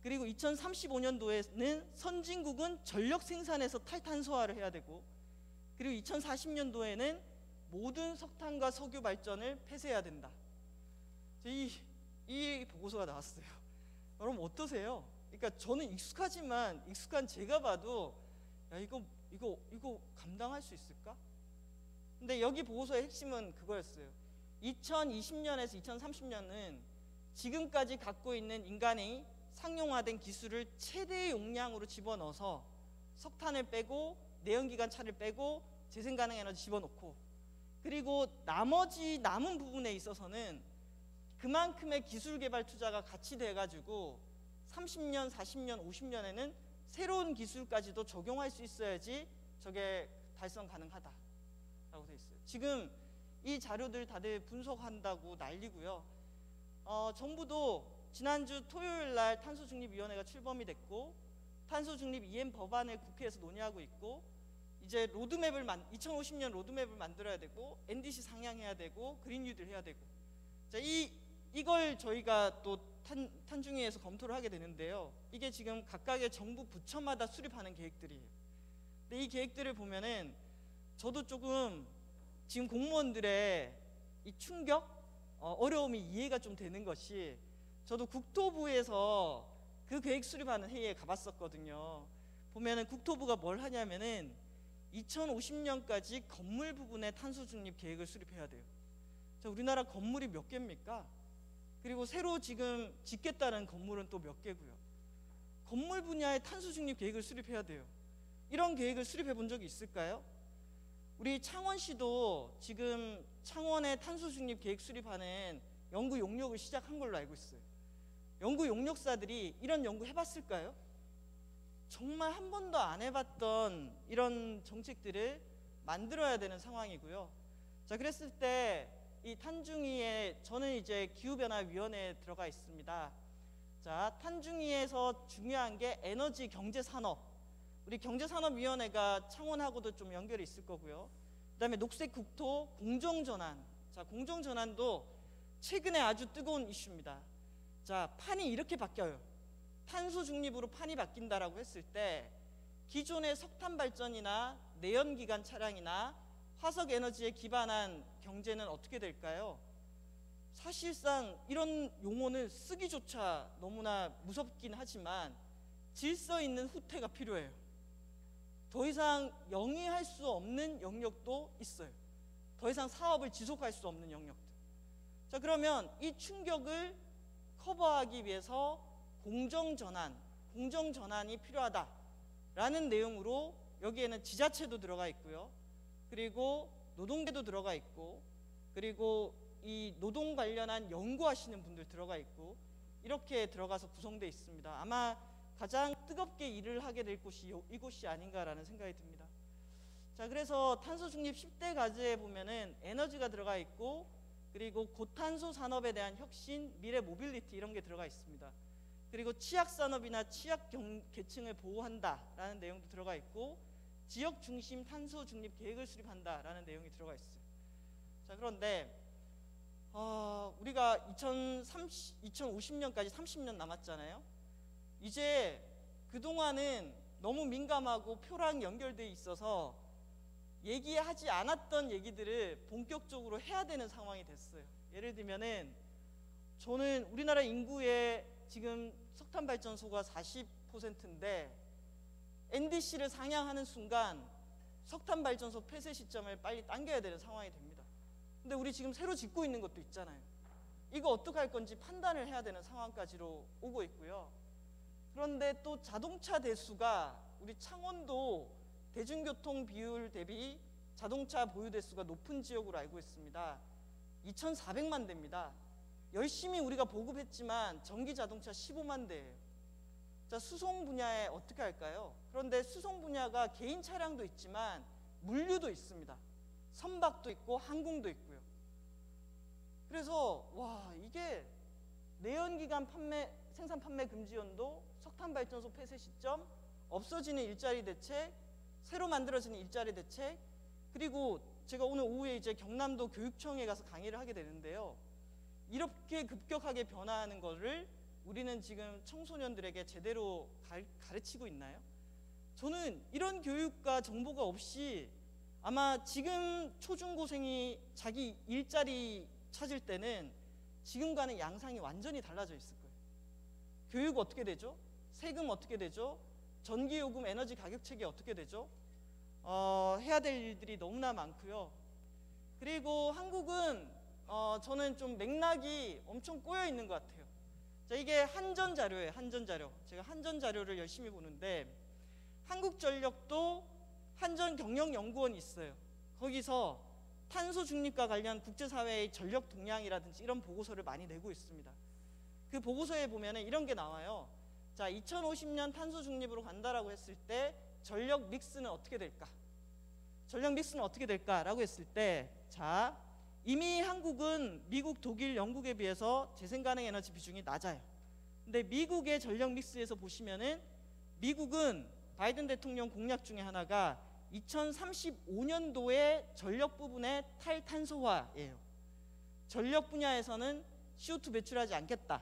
그리고 2035년도에는 선진국은 전력 생산에서 탈탄소화를 해야 되고, 그리고 2040년도에는 모든 석탄과 석유 발전을 폐쇄해야 된다. 이 보고서가 나왔어요. 여러분 어떠세요? 그러니까 저는 익숙한 제가 봐도 이거 감당할 수 있을까? 근데 여기 보고서의 핵심은 그거였어요. 2020년에서 2030년은 지금까지 갖고 있는 인간의 상용화된 기술을 최대 용량으로 집어넣어서 석탄을 빼고 내연기관차를 빼고 재생가능에너지 집어넣고, 그리고 나머지 남은 부분에 있어서는 그만큼의 기술 개발 투자가 같이 돼가지고 30년, 40년, 50년에는 새로운 기술까지도 적용할 수 있어야지 저게 달성 가능하다라고 돼 있어요. 지금 이 자료들 다들 분석한다고 난리고요. 정부도 지난주 토요일 날 탄소중립위원회가 출범이 됐고, 탄소중립 EM 법안을 국회에서 논의하고 있고, 이제 2050년 로드맵을 만들어야 되고, NDC 상향해야 되고, 그린 뉴딜 해야 되고, 자, 이걸 저희가 또 탄중위에서 검토를 하게 되는데요. 이게 지금 각각의 정부 부처마다 수립하는 계획들이에요. 근데 이 계획들을 보면은 저도 조금 지금 공무원들의 이 충격, 어려움이 이해가 좀 되는 것이, 저도 국토부에서 그 계획 수립하는 회의에 가봤었거든요. 보면은 국토부가 뭘 하냐면은 2050년까지 건물 부분의 탄소 중립 계획을 수립해야 돼요. 자, 우리나라 건물이 몇 개입니까? 그리고 새로 지금 짓겠다는 건물은 또 몇 개고요. 건물 분야의 탄소 중립 계획을 수립해야 돼요. 이런 계획을 수립해 본 적이 있을까요? 우리 창원시도 지금 창원의 탄소 중립 계획 수립하는 연구 용역을 시작한 걸로 알고 있어요. 연구 용역사들이 이런 연구 해봤을까요? 정말 한 번도 안 해봤던 이런 정책들을 만들어야 되는 상황이고요. 자, 그랬을 때 이 탄중위에 저는 이제 기후변화위원회에 들어가 있습니다. 자, 탄중위에서 중요한 게 에너지 경제산업, 우리 경제산업위원회가 창원하고도 좀 연결이 있을 거고요. 그다음에 녹색국토, 공정전환. 자, 공정전환도 최근에 아주 뜨거운 이슈입니다. 자, 판이 이렇게 바뀌어요. 탄소 중립으로 판이 바뀐다라고 했을 때 기존의 석탄 발전이나 내연기관 차량이나 화석 에너지에 기반한 경제는 어떻게 될까요? 사실상 이런 용어는 쓰기조차 너무나 무섭긴 하지만 질서 있는 후퇴가 필요해요. 더 이상 영위할 수 없는 영역도 있어요. 더 이상 사업을 지속할 수 없는 영역들. 자, 그러면 이 충격을 커버하기 위해서 공정전환이 필요하다라는 내용으로 여기에는 지자체도 들어가 있고요. 그리고 노동계도 들어가 있고, 그리고 이 노동 관련한 연구하시는 분들 들어가 있고, 이렇게 들어가서 구성되어 있습니다. 아마 가장 뜨겁게 일을 하게 될 곳이 이곳이 아닌가라는 생각이 듭니다. 자, 그래서 탄소 중립 10대 과제에 보면은 에너지가 들어가 있고, 그리고 고탄소 산업에 대한 혁신, 미래 모빌리티 이런 게 들어가 있습니다. 그리고 취약 산업이나 취약 계층을 보호한다라는 내용도 들어가 있고, 지역 중심 탄소 중립 계획을 수립한다라는 내용이 들어가 있어요. 자, 그런데 우리가 2050년까지 30년 남았잖아요. 이제 그동안은 너무 민감하고 표랑 연결돼 있어서 얘기하지 않았던 얘기들을 본격적으로 해야 되는 상황이 됐어요. 예를 들면은 저는 우리나라 인구의 지금 석탄 발전소가 40%인데 NDC를 상향하는 순간 석탄 발전소 폐쇄 시점을 빨리 당겨야 되는 상황이 됩니다. 근데 우리 지금 새로 짓고 있는 것도 있잖아요. 이거 어떻게 할 건지 판단을 해야 되는 상황까지로 오고 있고요. 그런데 또 자동차 대수가 우리 창원도 대중교통 비율 대비 자동차 보유 대수가 높은 지역으로 알고 있습니다. 2,400만 대입니다. 열심히 우리가 보급했지만 전기 자동차 15만 대예요. 자, 수송 분야에 어떻게 할까요? 그런데 수송 분야가 개인 차량도 있지만 물류도 있습니다. 선박도 있고 항공도 있고요. 그래서 이게 내연기관 생산 판매 금지 연도, 석탄 발전소 폐쇄 시점, 없어지는 일자리 대책, 새로 만들어지는 일자리 대책, 그리고 제가 오늘 오후에 이제 경남도 교육청에 가서 강의를 하게 되는데요. 이렇게 급격하게 변화하는 거를 우리는 지금 청소년들에게 제대로 가르치고 있나요? 저는 이런 교육과 정보가 없이 아마 지금 초중고생이 자기 일자리 찾을 때는 지금과는 양상이 완전히 달라져 있을 거예요. 교육 어떻게 되죠? 세금 어떻게 되죠? 전기요금, 에너지 가격책이 어떻게 되죠? 해야 될 일들이 너무나 많고요. 그리고 한국은 저는 좀 맥락이 엄청 꼬여 있는 것 같아요. 자, 이게 한전 자료예요. 한전 자료. 제가 한전 자료를 열심히 보는데 한국전력도 한전 경영연구원이 있어요. 거기서 탄소 중립과 관련 국제사회의 전력 동향이라든지 이런 보고서를 많이 내고 있습니다. 그 보고서에 보면은 이런 게 나와요. 자, 2050년 탄소 중립으로 간다라고 했을 때 전력 믹스는 어떻게 될까? 전력 믹스는 어떻게 될까라고 했을 때, 자, 이미 한국은 미국, 독일, 영국에 비해서 재생 가능 에너지 비중이 낮아요. 근데 미국의 전력 믹스에서 보시면은 미국은 바이든 대통령 공약 중에 하나가 2035년도에 전력 부분의 탈탄소화예요. 전력 분야에서는 CO2 배출하지 않겠다.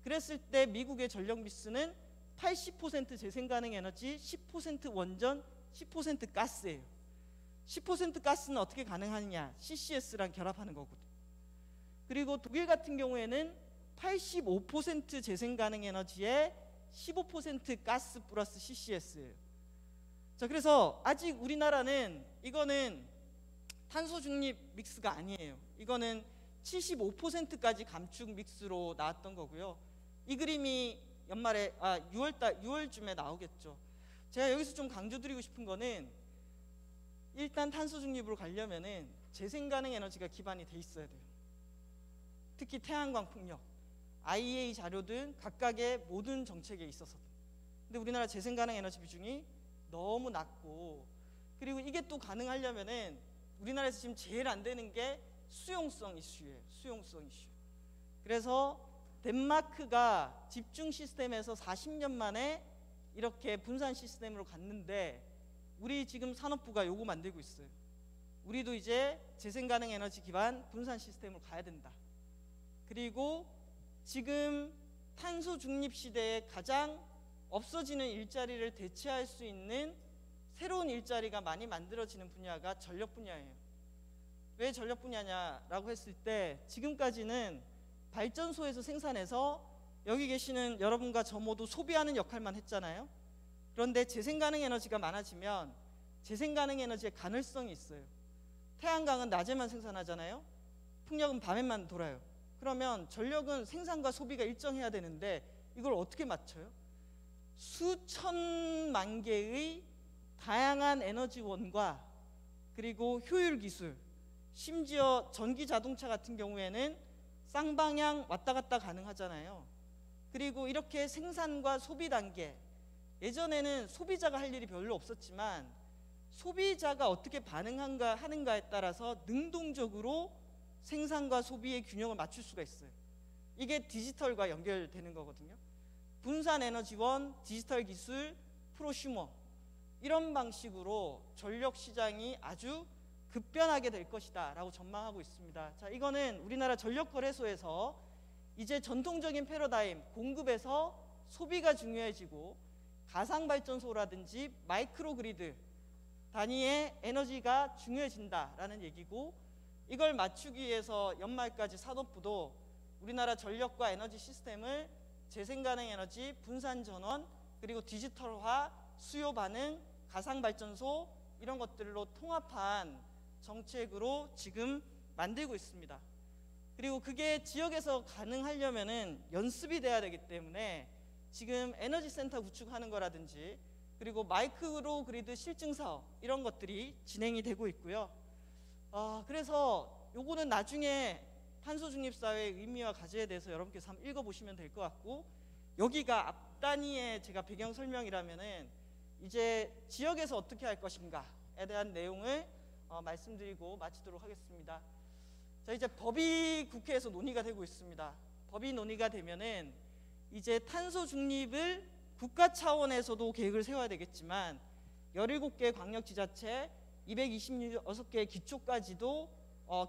그랬을 때 미국의 전력 믹스는 80% 재생 가능 에너지, 10% 원전, 10% 가스예요. 10% 가스는 어떻게 가능하느냐? CCS랑 결합하는 거거든요. 그리고 독일 같은 경우에는 85% 재생 가능 에너지에 15% 가스 플러스 CCS예요. 자, 그래서 아직 우리나라는 이거는 탄소 중립 믹스가 아니에요. 이거는 75%까지 감축 믹스로 나왔던 거고요. 이 그림이 연말에 6월쯤에 나오겠죠. 제가 여기서 좀 강조드리고 싶은 거는 일단 탄소 중립으로 가려면은 재생 가능 에너지가 기반이 돼 있어야 돼요. 특히 태양광 풍력, IEA 자료든 각각의 모든 정책에 있어서든. 근데 우리나라 재생 가능 에너지 비중이 너무 낮고, 그리고 이게 또 가능하려면은 우리나라에서 지금 제일 안 되는 게 수용성 이슈예요. 수용성 이슈. 그래서 덴마크가 집중 시스템에서 40년 만에 이렇게 분산 시스템으로 갔는데 우리 지금 산업부가 요거 만들고 있어요. 우리도 이제 재생 가능 에너지 기반 분산 시스템으로 가야 된다. 그리고 지금 탄소 중립 시대에 가장 없어지는 일자리를 대체할 수 있는 새로운 일자리가 많이 만들어지는 분야가 전력 분야예요. 왜 전력 분야냐라고 했을 때 지금까지는 발전소에서 생산해서 여기 계시는 여러분과 저 모두 소비하는 역할만 했잖아요. 그런데 재생 가능 에너지가 많아지면 재생 가능 에너지의 가능성이 있어요. 태양광은 낮에만 생산하잖아요. 풍력은 밤에만 돌아요. 그러면 전력은 생산과 소비가 일정해야 되는데 이걸 어떻게 맞춰요? 수천만 개의 다양한 에너지원과 그리고 효율 기술, 심지어 전기 자동차 같은 경우에는 쌍방향 왔다 갔다 가능하잖아요. 그리고 이렇게 생산과 소비 단계, 예전에는 소비자가 할 일이 별로 없었지만 소비자가 어떻게 반응한가 하는가에 따라서 능동적으로 생산과 소비의 균형을 맞출 수가 있어요. 이게 디지털과 연결되는 거거든요. 분산 에너지원, 디지털 기술, 프로슈머, 이런 방식으로 전력 시장이 아주 급변하게 될 것이다 라고 전망하고 있습니다. 자, 이거는 우리나라 전력거래소에서 이제 전통적인 패러다임, 공급에서 소비가 중요해지고 가상발전소라든지 마이크로그리드 단위의 에너지가 중요해진다라는 얘기고, 이걸 맞추기 위해서 연말까지 산업부도 우리나라 전력과 에너지 시스템을 재생가능 에너지, 분산전원, 그리고 디지털화, 수요 반응, 가상발전소 이런 것들로 통합한 정책으로 지금 만들고 있습니다. 그리고 그게 지역에서 가능하려면은 연습이 돼야 되기 때문에 지금 에너지 센터 구축하는 거라든지 그리고 마이크로 그리드 실증 사업 이런 것들이 진행이 되고 있고요. 그래서 요거는 나중에 탄소 중립 사회의 의미와 가치에 대해서 여러분께서 한번 읽어보시면 될 것 같고, 여기가 앞 단위의 제가 배경 설명이라면은 이제 지역에서 어떻게 할 것인가에 대한 내용을 말씀드리고 마치도록 하겠습니다. 자, 이제 법이 국회에서 논의가 되고 있습니다. 법이 논의가 되면은 이제 탄소 중립을 국가 차원에서도 계획을 세워야 되겠지만 17개 광역지자체 226개의 기초까지도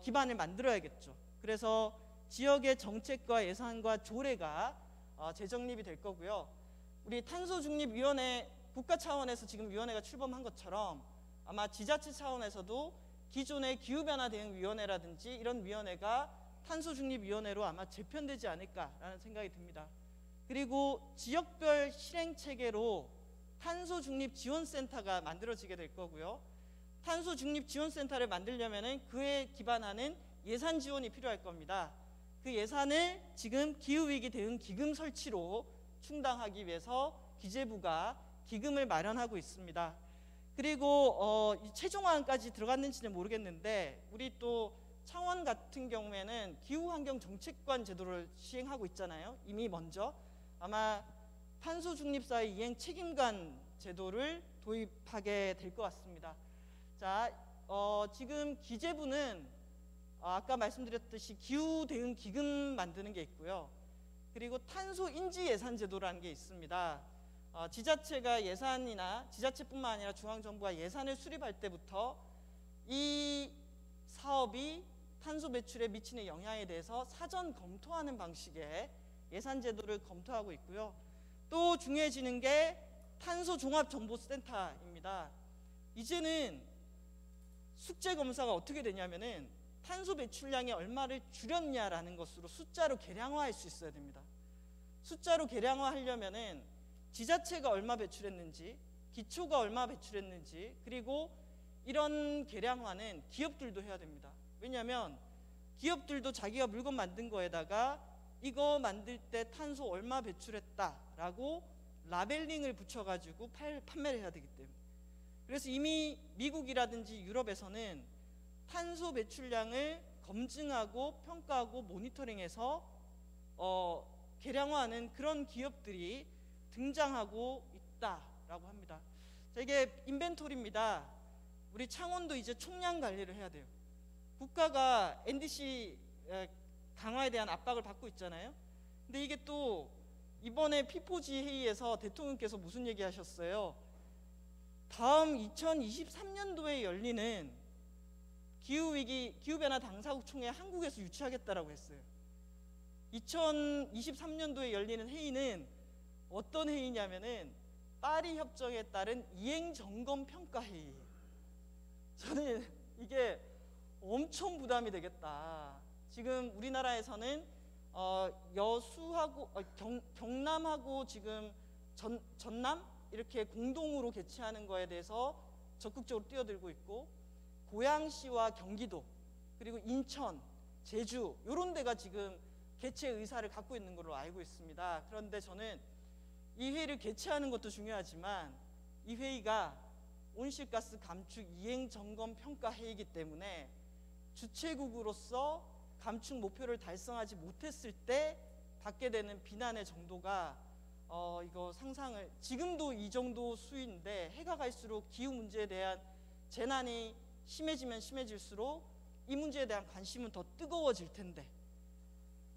기반을 만들어야겠죠. 그래서 지역의 정책과 예산과 조례가 재정립이 될 거고요. 우리 탄소중립위원회 국가 차원에서 지금 위원회가 출범한 것처럼 아마 지자체 차원에서도 기존의 기후변화대응위원회라든지 이런 위원회가 탄소중립위원회로 아마 재편되지 않을까라는 생각이 듭니다. 그리고 지역별 실행체계로 탄소중립지원센터가 만들어지게 될 거고요. 탄소중립지원센터를 만들려면 그에 기반하는 예산 지원이 필요할 겁니다. 그 예산을 지금 기후위기 대응 기금 설치로 충당하기 위해서 기재부가 기금을 마련하고 있습니다. 그리고 최종안까지 들어갔는지는 모르겠는데 우리 또 창원 같은 경우에는 기후환경정책관 제도를 시행하고 있잖아요. 이미 먼저 아마 탄소중립사회 이행 책임관 제도를 도입하게 될 것 같습니다. 자, 지금 기재부는 아까 말씀드렸듯이 기후대응 기금 만드는 게 있고요. 그리고 탄소인지예산제도라는 게 있습니다. 지자체가 예산이나 지자체뿐만 아니라 중앙정부가 예산을 수립할 때부터 이 사업이 탄소 배출에 미치는 영향에 대해서 사전 검토하는 방식의 예산제도를 검토하고 있고요. 또 중요해지는 게 탄소종합정보센터입니다. 이제는 숙제검사가 어떻게 되냐면은 탄소 배출량이 얼마를 줄였냐라는 것으로 숫자로 계량화할 수 있어야 됩니다. 숫자로 계량화하려면은 지자체가 얼마 배출했는지, 기초가 얼마 배출했는지, 그리고 이런 계량화는 기업들도 해야 됩니다. 왜냐하면 기업들도 자기가 물건 만든 거에다가 이거 만들 때 탄소 얼마 배출했다라고 라벨링을 붙여가지고 판매를 해야 되기 때문에. 그래서 이미 미국이라든지 유럽에서는 탄소 배출량을 검증하고 평가하고 모니터링해서 계량화하는 그런 기업들이 등장하고 있다라고 합니다. 자, 이게 인벤토리입니다. 우리 창원도 이제 총량 관리를 해야 돼요. 국가가 NDC 강화에 대한 압박을 받고 있잖아요. 근데 이게 또 이번에 P4G 회의에서 대통령께서 무슨 얘기 하셨어요? 다음 2023년도에 열리는 기후변화 당사국 총회 한국에서 유치하겠다라고 했어요. 2023년도에 열리는 회의는 어떤 회의냐면은 파리 협정에 따른 이행 점검 평가 회의예요. 저는 이게 엄청 부담이 되겠다. 지금 우리나라에서는 여수하고 경남하고 지금 전남 이렇게 공동으로 개최하는 거에 대해서 적극적으로 뛰어들고 있고, 고양시와 경기도 그리고 인천, 제주 이런 데가 지금 개최 의사를 갖고 있는 걸로 알고 있습니다. 그런데 저는 이 회의를 개최하는 것도 중요하지만 이 회의가 온실가스 감축 이행 점검 평가 회의이기 때문에 주최국으로서 감축 목표를 달성하지 못했을 때 받게 되는 비난의 정도가 이거 상상을, 지금도 이 정도 수위인데 해가 갈수록 기후 문제에 대한 재난이 심해지면 심해질수록 이 문제에 대한 관심은 더 뜨거워질 텐데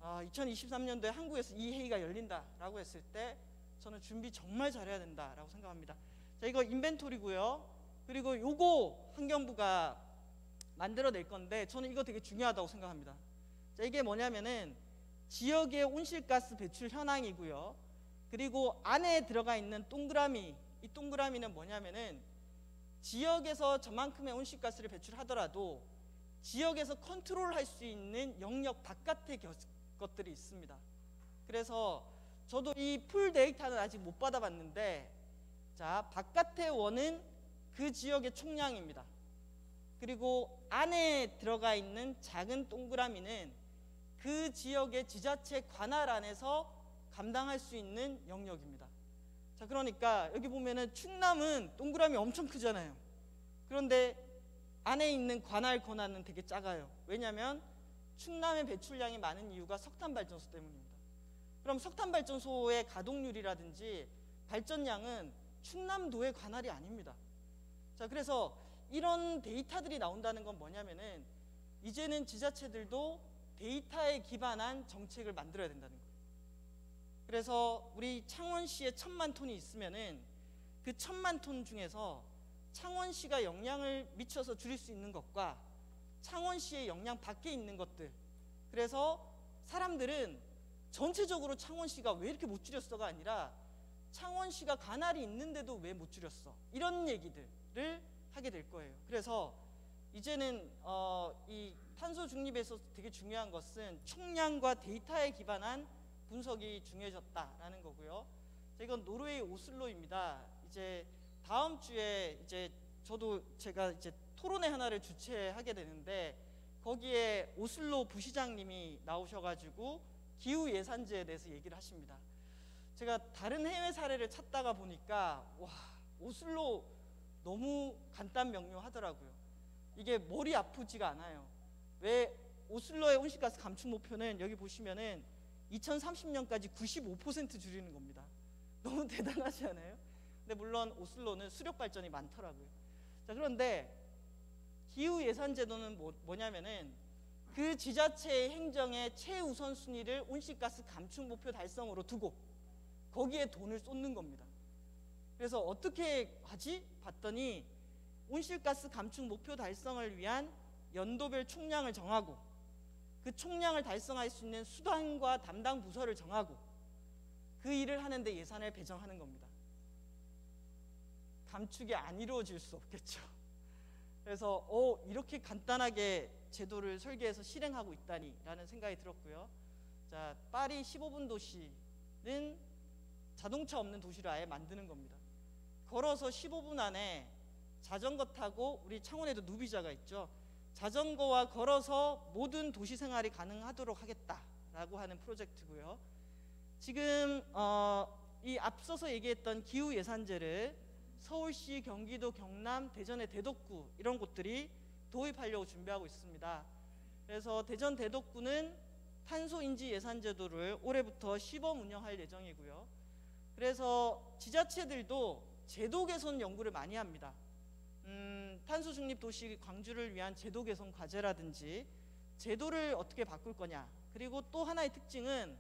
2023년도에 한국에서 이 회의가 열린다라고 했을 때 저는 준비 정말 잘해야 된다라고 생각합니다. 자, 이거 인벤토리고요. 그리고 요거 환경부가 만들어낼 건데 저는 이거 되게 중요하다고 생각합니다. 자, 이게 뭐냐면은 지역의 온실가스 배출 현황이고요. 그리고 안에 들어가 있는 동그라미, 이 동그라미는 뭐냐면은 지역에서 저만큼의 온실가스를 배출하더라도 지역에서 컨트롤할 수 있는 영역 바깥의 것들이 있습니다. 그래서 저도 이 풀 데이터는 아직 못 받아봤는데, 자, 바깥의 원은 그 지역의 총량입니다. 그리고 안에 들어가 있는 작은 동그라미는 그 지역의 지자체 관할 안에서 감당할 수 있는 영역입니다. 자, 그러니까 여기 보면은 충남은 동그라미 엄청 크잖아요. 그런데 안에 있는 관할 권한은 되게 작아요. 왜냐하면 충남의 배출량이 많은 이유가 석탄발전소 때문입니다. 그럼 석탄발전소의 가동률이라든지 발전량은 충남도의 관할이 아닙니다. 자, 그래서 이런 데이터들이 나온다는 건 뭐냐면은 이제는 지자체들도 데이터에 기반한 정책을 만들어야 된다는 거예요. 그래서 우리 창원시에 1000만 톤이 있으면은 그 1000만 톤 중에서 창원시가 영향을 미쳐서 줄일 수 있는 것과 창원시의 영향 밖에 있는 것들, 그래서 사람들은 전체적으로 창원시가 왜 이렇게 못 줄였어가 아니라 창원시가 관할이 있는데도 왜 못 줄였어, 이런 얘기들을 하게 될 거예요. 그래서 이제는 이 탄소 중립에서 되게 중요한 것은 총량과 데이터에 기반한 분석이 중요해졌다라는 거고요. 자, 이건 노르웨이 오슬로입니다. 이제 다음 주에 이제 제가 이제 토론회 하나를 주최하게 되는데 거기에 오슬로 부시장님이 나오셔가지고 기후 예산제에 대해서 얘기를 하십니다. 제가 다른 해외 사례를 찾다가 보니까 와, 오슬로 너무 간단 명료하더라고요. 이게 머리 아프지가 않아요. 왜 오슬로의 온실가스 감축 목표는 여기 보시면은 2030년까지 95% 줄이는 겁니다. 너무 대단하지 않아요? 근데 물론 오슬로는 수력 발전이 많더라고요. 자, 그런데 기후 예산 제도는 뭐냐면은 그 지자체의 행정의 최우선 순위를 온실가스 감축 목표 달성으로 두고 거기에 돈을 쏟는 겁니다. 그래서 어떻게 하지? 봤더니 온실가스 감축 목표 달성을 위한 연도별 총량을 정하고 그 총량을 달성할 수 있는 수단과 담당 부서를 정하고 그 일을 하는데 예산을 배정하는 겁니다. 감축이 안 이루어질 수 없겠죠. 그래서 이렇게 간단하게 제도를 설계해서 실행하고 있다니 라는 생각이 들었고요. 자, 파리 15분 도시는 자동차 없는 도시를 아예 만드는 겁니다. 걸어서 15분 안에 자전거 타고, 우리 창원에도 누비자가 있죠. 자전거와 걸어서 모든 도시 생활이 가능하도록 하겠다라고 하는 프로젝트고요. 지금 이 앞서서 얘기했던 기후 예산제를 서울시, 경기도, 경남, 대전의 대덕구 이런 곳들이 도입하려고 준비하고 있습니다. 그래서 대전 대덕구는 탄소인지 예산제도를 올해부터 시범 운영할 예정이고요. 그래서 지자체들도 제도 개선 연구를 많이 합니다. 탄소 중립 도시 광주를 위한 제도 개선 과제라든지 제도를 어떻게 바꿀 거냐, 그리고 또 하나의 특징은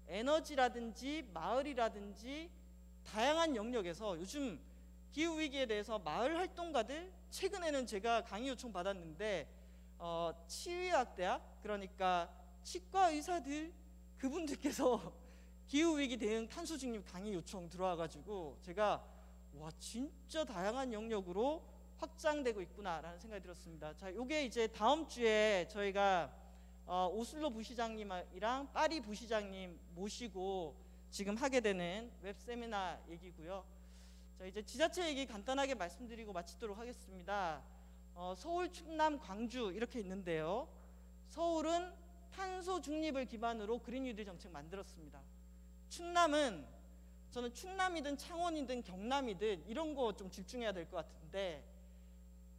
에너지라든지 마을이라든지 다양한 영역에서 요즘 기후위기에 대해서 마을 활동가들, 최근에는 제가 강의 요청 받았는데 치의학대학, 그러니까 치과 의사들, 그분들께서 기후위기 대응 탄소 중립 강의 요청 들어와가지고 제가 와, 진짜 다양한 영역으로 확장되고 있구나라는 생각이 들었습니다. 자, 요게 이제 다음 주에 저희가 오슬로 부시장님이랑 파리 부시장님 모시고 지금 하게 되는 웹 세미나 얘기고요. 자, 이제 지자체 얘기 간단하게 말씀드리고 마치도록 하겠습니다. 서울, 충남, 광주 이렇게 있는데요. 서울은 탄소 중립을 기반으로 그린 뉴딜 정책 만들었습니다. 충남은 저는 충남이든 창원이든 경남이든 이런 거 좀 집중해야 될 것 같은데,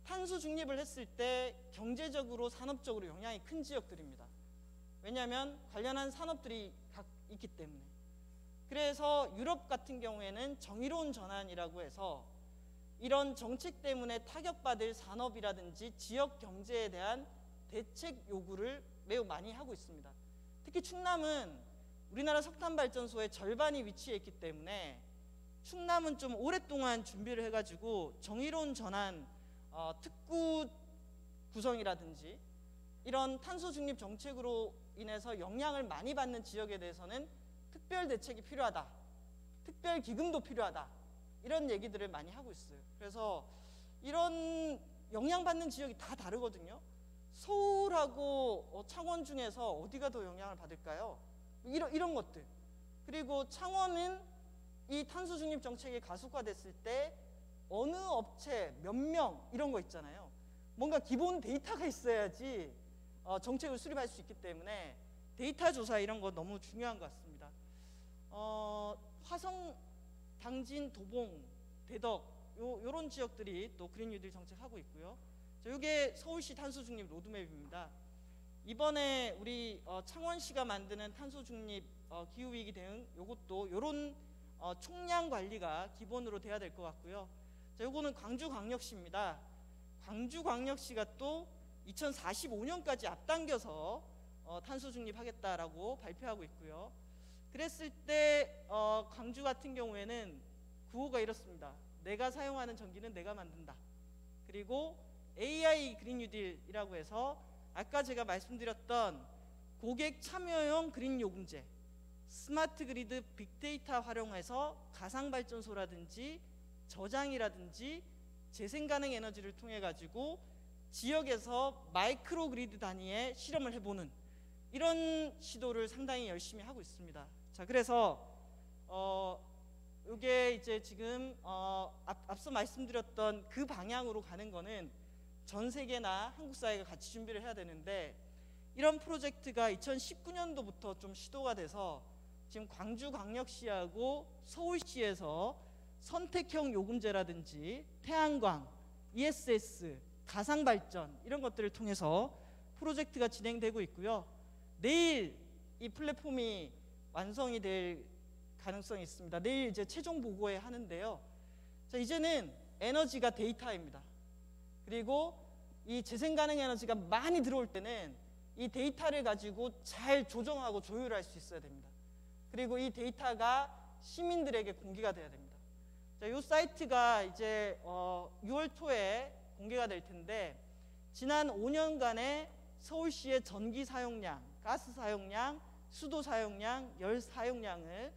탄소 중립을 했을 때 경제적으로 산업적으로 영향이 큰 지역들입니다. 왜냐하면 관련한 산업들이 각 있기 때문에. 그래서 유럽 같은 경우에는 정의로운 전환이라고 해서 이런 정책 때문에 타격받을 산업이라든지 지역 경제에 대한 대책 요구를 매우 많이 하고 있습니다. 특히 충남은 우리나라 석탄 발전소의 절반이 위치해 있기 때문에 충남은 좀 오랫동안 준비를 해가지고 정의로운 전환 특구 구성이라든지 이런 탄소 중립 정책으로 인해서 영향을 많이 받는 지역에 대해서는 특별 대책이 필요하다, 특별 기금도 필요하다, 이런 얘기들을 많이 하고 있어요. 그래서 이런 영향받는 지역이 다 다르거든요. 서울하고 창원 중에서 어디가 더 영향을 받을까요? 이런 것들. 그리고 창원은 이 탄소 중립 정책이 가속화됐을 때 어느 업체 몇 명 이런 거 있잖아요. 뭔가 기본 데이터가 있어야지 정책을 수립할 수 있기 때문에 데이터 조사 이런 거 너무 중요한 것 같습니다. 화성, 당진, 도봉, 대덕 요런 지역들이 또 그린 뉴딜 정책 하고 있고요. 이게 서울시 탄소 중립 로드맵입니다. 이번에 우리 창원시가 만드는 탄소 중립 기후 위기 대응 요것도 요런 총량 관리가 기본으로 돼야 될 것 같고요. 자, 요거는 광주광역시입니다. 광주광역시가 또 2045년까지 앞당겨서 탄소 중립하겠다라고 발표하고 있고요. 그랬을 때 광주 같은 경우에는 구호가 이렇습니다. 내가 사용하는 전기는 내가 만든다. 그리고 AI 그린 뉴딜이라고 해서 아까 제가 말씀드렸던 고객 참여형 그린 요금제, 스마트 그리드 빅데이터 활용해서 가상 발전소라든지 저장이라든지 재생 가능 에너지를 통해 가지고 지역에서 마이크로 그리드 단위의 실험을 해보는 이런 시도를 상당히 열심히 하고 있습니다. 자, 그래서 이게 이제 지금 앞서 말씀드렸던 그 방향으로 가는 거는 전 세계나 한국 사회가 같이 준비를 해야 되는데, 이런 프로젝트가 2019년도부터 좀 시도가 돼서 지금 광주광역시하고 서울시에서 선택형 요금제라든지 태양광, ESS, 가상발전 이런 것들을 통해서 프로젝트가 진행되고 있고요. 내일 이 플랫폼이 완성이 될 가능성이 있습니다. 내일 이제 최종 보고회 하는데요. 자, 이제는 에너지가 데이터입니다. 그리고 이 재생가능 에너지가 많이 들어올 때는 이 데이터를 가지고 잘 조정하고 조율할 수 있어야 됩니다. 그리고 이 데이터가 시민들에게 공개가 돼야 됩니다. 자, 이 사이트가 이제 6월 초에 공개가 될 텐데, 지난 5년간의 서울시의 전기 사용량, 가스 사용량, 수도 사용량, 열 사용량을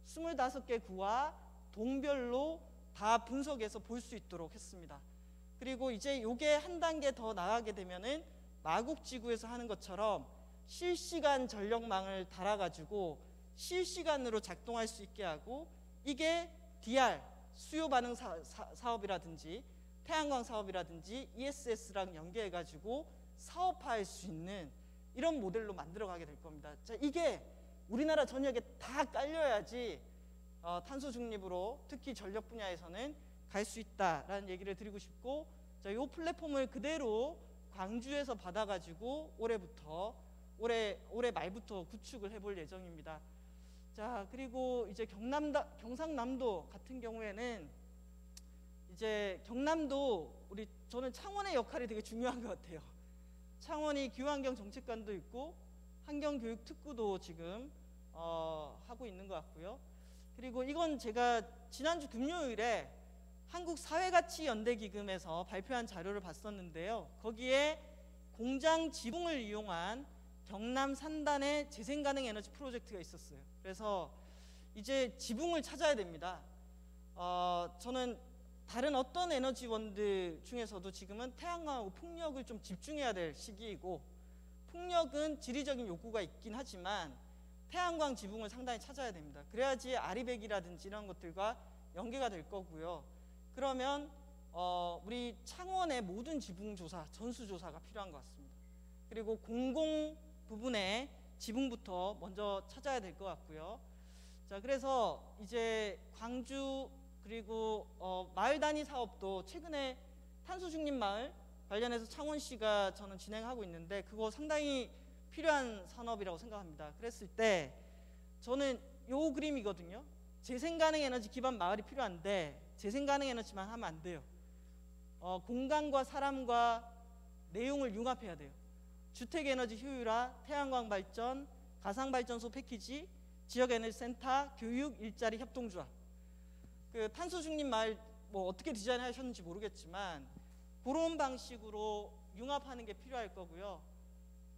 25개 구와 동별로 다 분석해서 볼 수 있도록 했습니다. 그리고 이제 요게 한 단계 더 나가게 되면은 마곡지구에서 하는 것처럼 실시간 전력망을 달아가지고 실시간으로 작동할 수 있게 하고, 이게 DR 수요 반응 사업이라든지 태양광 사업이라든지 ESS랑 연계해가지고 사업화할 수 있는 이런 모델로 만들어가게 될 겁니다. 자, 이게 우리나라 전역에 다 깔려야지 탄소 중립으로 특히 전력 분야에서는 갈 수 있다라는 얘기를 드리고 싶고, 자, 이 플랫폼을 그대로 광주에서 받아가지고 올해 말부터 구축을 해볼 예정입니다. 자, 그리고 이제 경상남도 같은 경우에는 이제 경남도 저는 창원의 역할이 되게 중요한 것 같아요. 창원이 기후환경 정책관도 있고 환경교육특구도 지금 하고 있는 것 같고요. 그리고 이건 제가 지난주 금요일에 한국사회가치연대기금에서 발표한 자료를 봤었는데요. 거기에 공장 지붕을 이용한 경남 산단의 재생가능 에너지 프로젝트가 있었어요. 그래서 이제 지붕을 찾아야 됩니다. 저는 다른 어떤 에너지원들 중에서도 지금은 태양광하고 풍력을 좀 집중해야 될 시기이고, 풍력은 지리적인 욕구가 있긴 하지만 태양광 지붕을 상당히 찾아야 됩니다. 그래야지 아리백이라든지 이런 것들과 연계가 될 거고요. 그러면 우리 창원의 모든 지붕조사, 전수조사가 필요한 것 같습니다. 그리고 공공 부분의 지붕부터 먼저 찾아야 될 것 같고요. 자, 그래서 이제 광주 그리고 마을 단위 사업도 최근에 탄소 중립 마을 관련해서 창원시가 저는 진행하고 있는데, 그거 상당히 필요한 산업이라고 생각합니다. 그랬을 때 저는 요 그림이거든요. 재생 가능 에너지 기반 마을이 필요한데 재생 가능 에너지만 하면 안 돼요. 공간과 사람과 내용을 융합해야 돼요. 주택 에너지 효율화, 태양광 발전, 가상 발전소 패키지, 지역 에너지 센터, 교육, 일자리 협동조합. 그 탄소 중립 마을 뭐 어떻게 디자인하셨는지 모르겠지만 그런 방식으로 융합하는 게 필요할 거고요.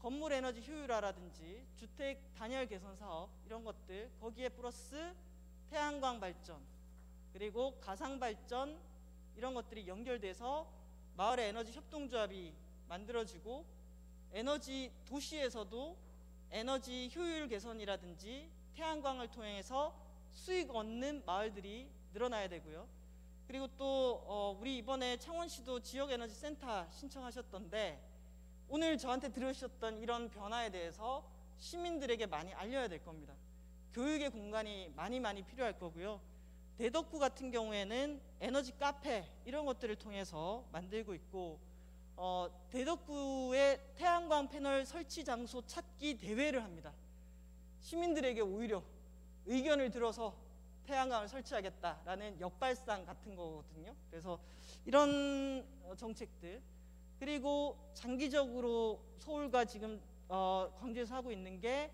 건물 에너지 효율화라든지 주택 단열 개선 사업 이런 것들, 거기에 플러스 태양광 발전 그리고 가상 발전 이런 것들이 연결돼서 마을의 에너지 협동조합이 만들어지고, 에너지 도시에서도 에너지 효율 개선이라든지 태양광을 통해서 수익 얻는 마을들이 늘어나야 되고요. 그리고 또 우리 이번에 창원시도 지역에너지 센터 신청하셨던데, 오늘 저한테 들으셨던 이런 변화에 대해서 시민들에게 많이 알려야 될 겁니다. 교육의 공간이 많이 필요할 거고요. 대덕구 같은 경우에는 에너지 카페 이런 것들을 통해서 만들고 있고, 대덕구의 태양광 패널 설치 장소 찾기 대회를 합니다. 시민들에게 오히려 의견을 들어서 태양광을 설치하겠다라는 역발상 같은 거거든요. 그래서 이런 정책들, 그리고 장기적으로 서울과 지금 광주에서 하고 있는 게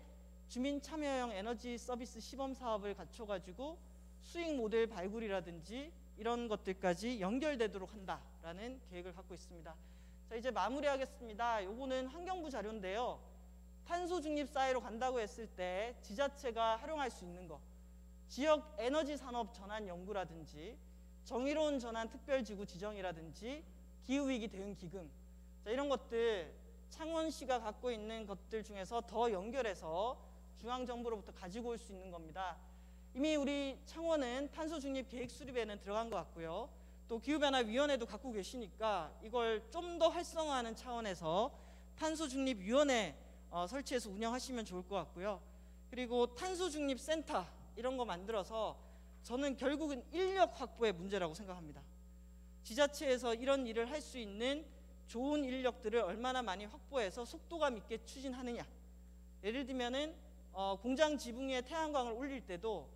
주민 참여형 에너지 서비스 시범 사업을 갖춰가지고 수익 모델 발굴이라든지 이런 것들까지 연결되도록 한다라는 계획을 갖고 있습니다. 자, 이제 마무리하겠습니다. 요거는 환경부 자료인데요. 탄소 중립 사회로 간다고 했을 때 지자체가 활용할 수 있는 거, 지역 에너지 산업 전환 연구라든지 정의로운 전환 특별지구 지정이라든지 기후위기 대응 기금, 자, 이런 것들 창원시가 갖고 있는 것들 중에서 더 연결해서 중앙정부로부터 가지고 올 수 있는 겁니다. 이미 우리 창원은 탄소 중립 계획 수립에는 들어간 것 같고요. 또 기후변화위원회도 갖고 계시니까 이걸 좀 더 활성화하는 차원에서 탄소 중립 위원회 설치해서 운영하시면 좋을 것 같고요. 그리고 탄소 중립 센터 이런 거 만들어서 저는 결국은 인력 확보의 문제라고 생각합니다. 지자체에서 이런 일을 할 수 있는 좋은 인력들을 얼마나 많이 확보해서 속도감 있게 추진하느냐. 예를 들면은 공장 지붕 위에 태양광을 올릴 때도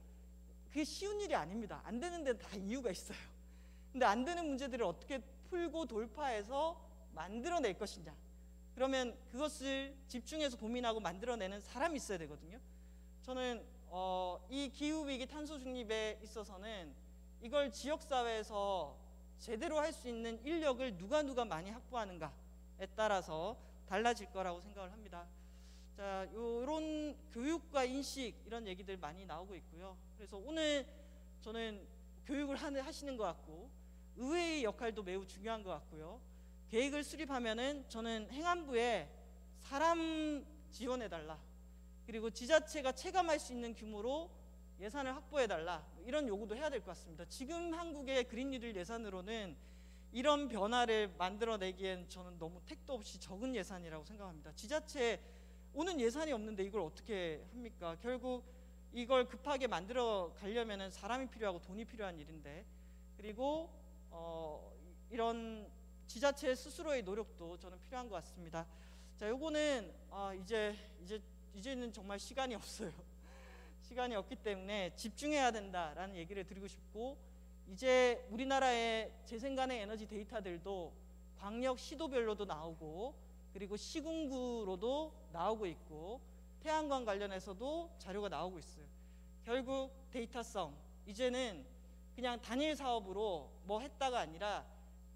그게 쉬운 일이 아닙니다. 안 되는 데는 다 이유가 있어요. 근데 안 되는 문제들을 어떻게 풀고 돌파해서 만들어낼 것이냐. 그러면 그것을 집중해서 고민하고 만들어내는 사람이 있어야 되거든요. 저는 이 기후위기 탄소 중립에 있어서는 이걸 지역사회에서 제대로 할 수 있는 인력을 누가 많이 확보하는가에 따라서 달라질 거라고 생각을 합니다. 자, 이런 교육과 인식 이런 얘기들 많이 나오고 있고요. 그래서 오늘 저는 교육을 하시는 것 같고, 의회의 역할도 매우 중요한 것 같고요. 계획을 수립하면은 저는 행안부에 사람 지원해달라, 그리고 지자체가 체감할 수 있는 규모로 예산을 확보해달라, 이런 요구도 해야 될 것 같습니다. 지금 한국의 그린 뉴딜 예산으로는 이런 변화를 만들어내기엔 저는 너무 택도 없이 적은 예산이라고 생각합니다. 지자체 오는 예산이 없는데 이걸 어떻게 합니까? 결국 이걸 급하게 만들어 가려면 사람이 필요하고 돈이 필요한 일인데, 그리고 이런 지자체 스스로의 노력도 저는 필요한 것 같습니다. 자, 요거는 이제는 정말 시간이 없어요. 시간이 없기 때문에 집중해야 된다라는 얘기를 드리고 싶고, 이제 우리나라의 재생가능 에너지 데이터들도 광역 시도별로도 나오고, 그리고 시군구로도 나오고 있고, 태양광 관련해서도 자료가 나오고 있어요. 결국 데이터성, 이제는 그냥 단일 사업으로 뭐 했다가 아니라,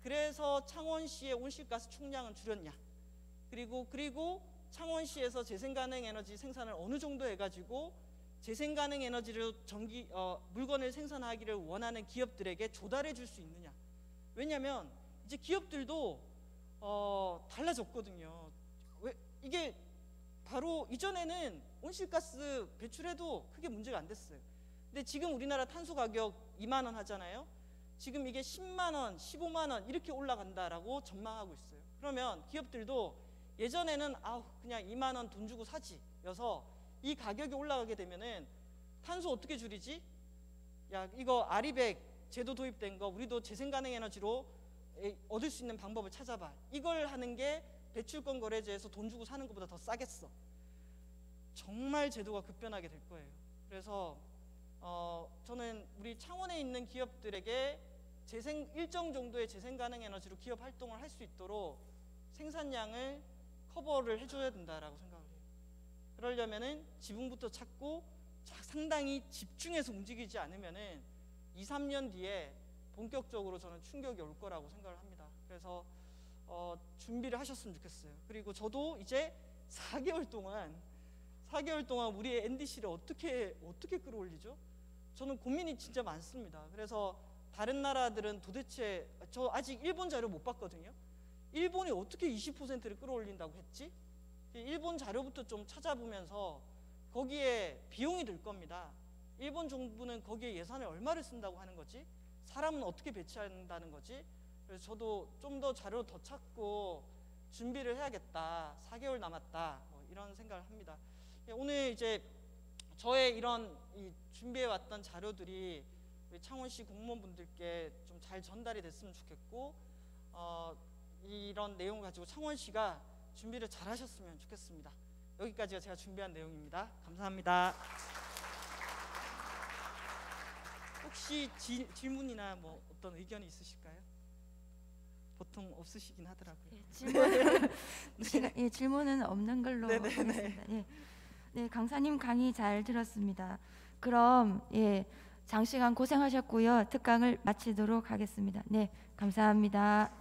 그래서 창원시의 온실가스 총량은 줄였냐, 그리고 창원시에서 재생가능 에너지 생산을 어느 정도 해가지고 재생가능 에너지로 물건을 생산하기를 원하는 기업들에게 조달해 줄 수 있느냐, 왜냐하면 이제 기업들도 달라졌거든요. 왜 이게 바로 이전에는 온실가스 배출해도 크게 문제가 안 됐어요. 근데 지금 우리나라 탄소 가격 2만 원 하잖아요. 지금 이게 10만 원, 15만 원 이렇게 올라간다라고 전망하고 있어요. 그러면 기업들도 예전에는 그냥 2만 원 돈 주고 사지여서 이 가격이 올라가게 되면은 탄소 어떻게 줄이지? 야, 이거 아리백 제도 도입된 거 우리도 재생 가능 에너지로 얻을 수 있는 방법을 찾아봐. 이걸 하는 게 배출권 거래제에서 돈 주고 사는 것보다 더 싸겠어. 정말 제도가 급변하게 될 거예요. 그래서 저는 우리 창원에 있는 기업들에게 일정 정도의 재생 가능 에너지로 기업 활동을 할 수 있도록 생산량을 커버를 해줘야 된다라고 생각을 해요. 그러려면은 지붕부터 찾고 상당히 집중해서 움직이지 않으면은 2, 3년 뒤에 본격적으로 저는 충격이 올 거라고 생각을 합니다. 그래서 준비를 하셨으면 좋겠어요. 그리고 저도 이제 4개월 동안 우리의 NDC를 어떻게 끌어올리죠? 저는 고민이 진짜 많습니다. 그래서 다른 나라들은 도대체 저 아직 일본 자료 못 봤거든요. 일본이 어떻게 20%를 끌어올린다고 했지? 일본 자료부터 좀 찾아보면서 거기에 비용이 들 겁니다. 일본 정부는 거기에 예산을 얼마를 쓴다고 하는 거지? 사람은 어떻게 배치한다는 거지? 그래서 저도 좀 더 자료 더 찾고 준비를 해야겠다. 4개월 남았다. 이런 생각을 합니다. 오늘 이제 저의 이런 준비해왔던 자료들이 우리 창원시 공무원분들께 좀 잘 전달이 됐으면 좋겠고 이런 내용을 가지고 창원시가 준비를 잘 하셨으면 좋겠습니다. 여기까지가 제가 준비한 내용입니다. 감사합니다. 혹시 질문이나 뭐 어떤 의견이 있으실까요? 보통 없으시긴 하더라고요. 질문은 없는 걸로 네네네. 하겠습니다. 네, 강사님 강의 잘 들었습니다. 그럼 장시간 고생하셨고요. 특강을 마치도록 하겠습니다. 네, 감사합니다.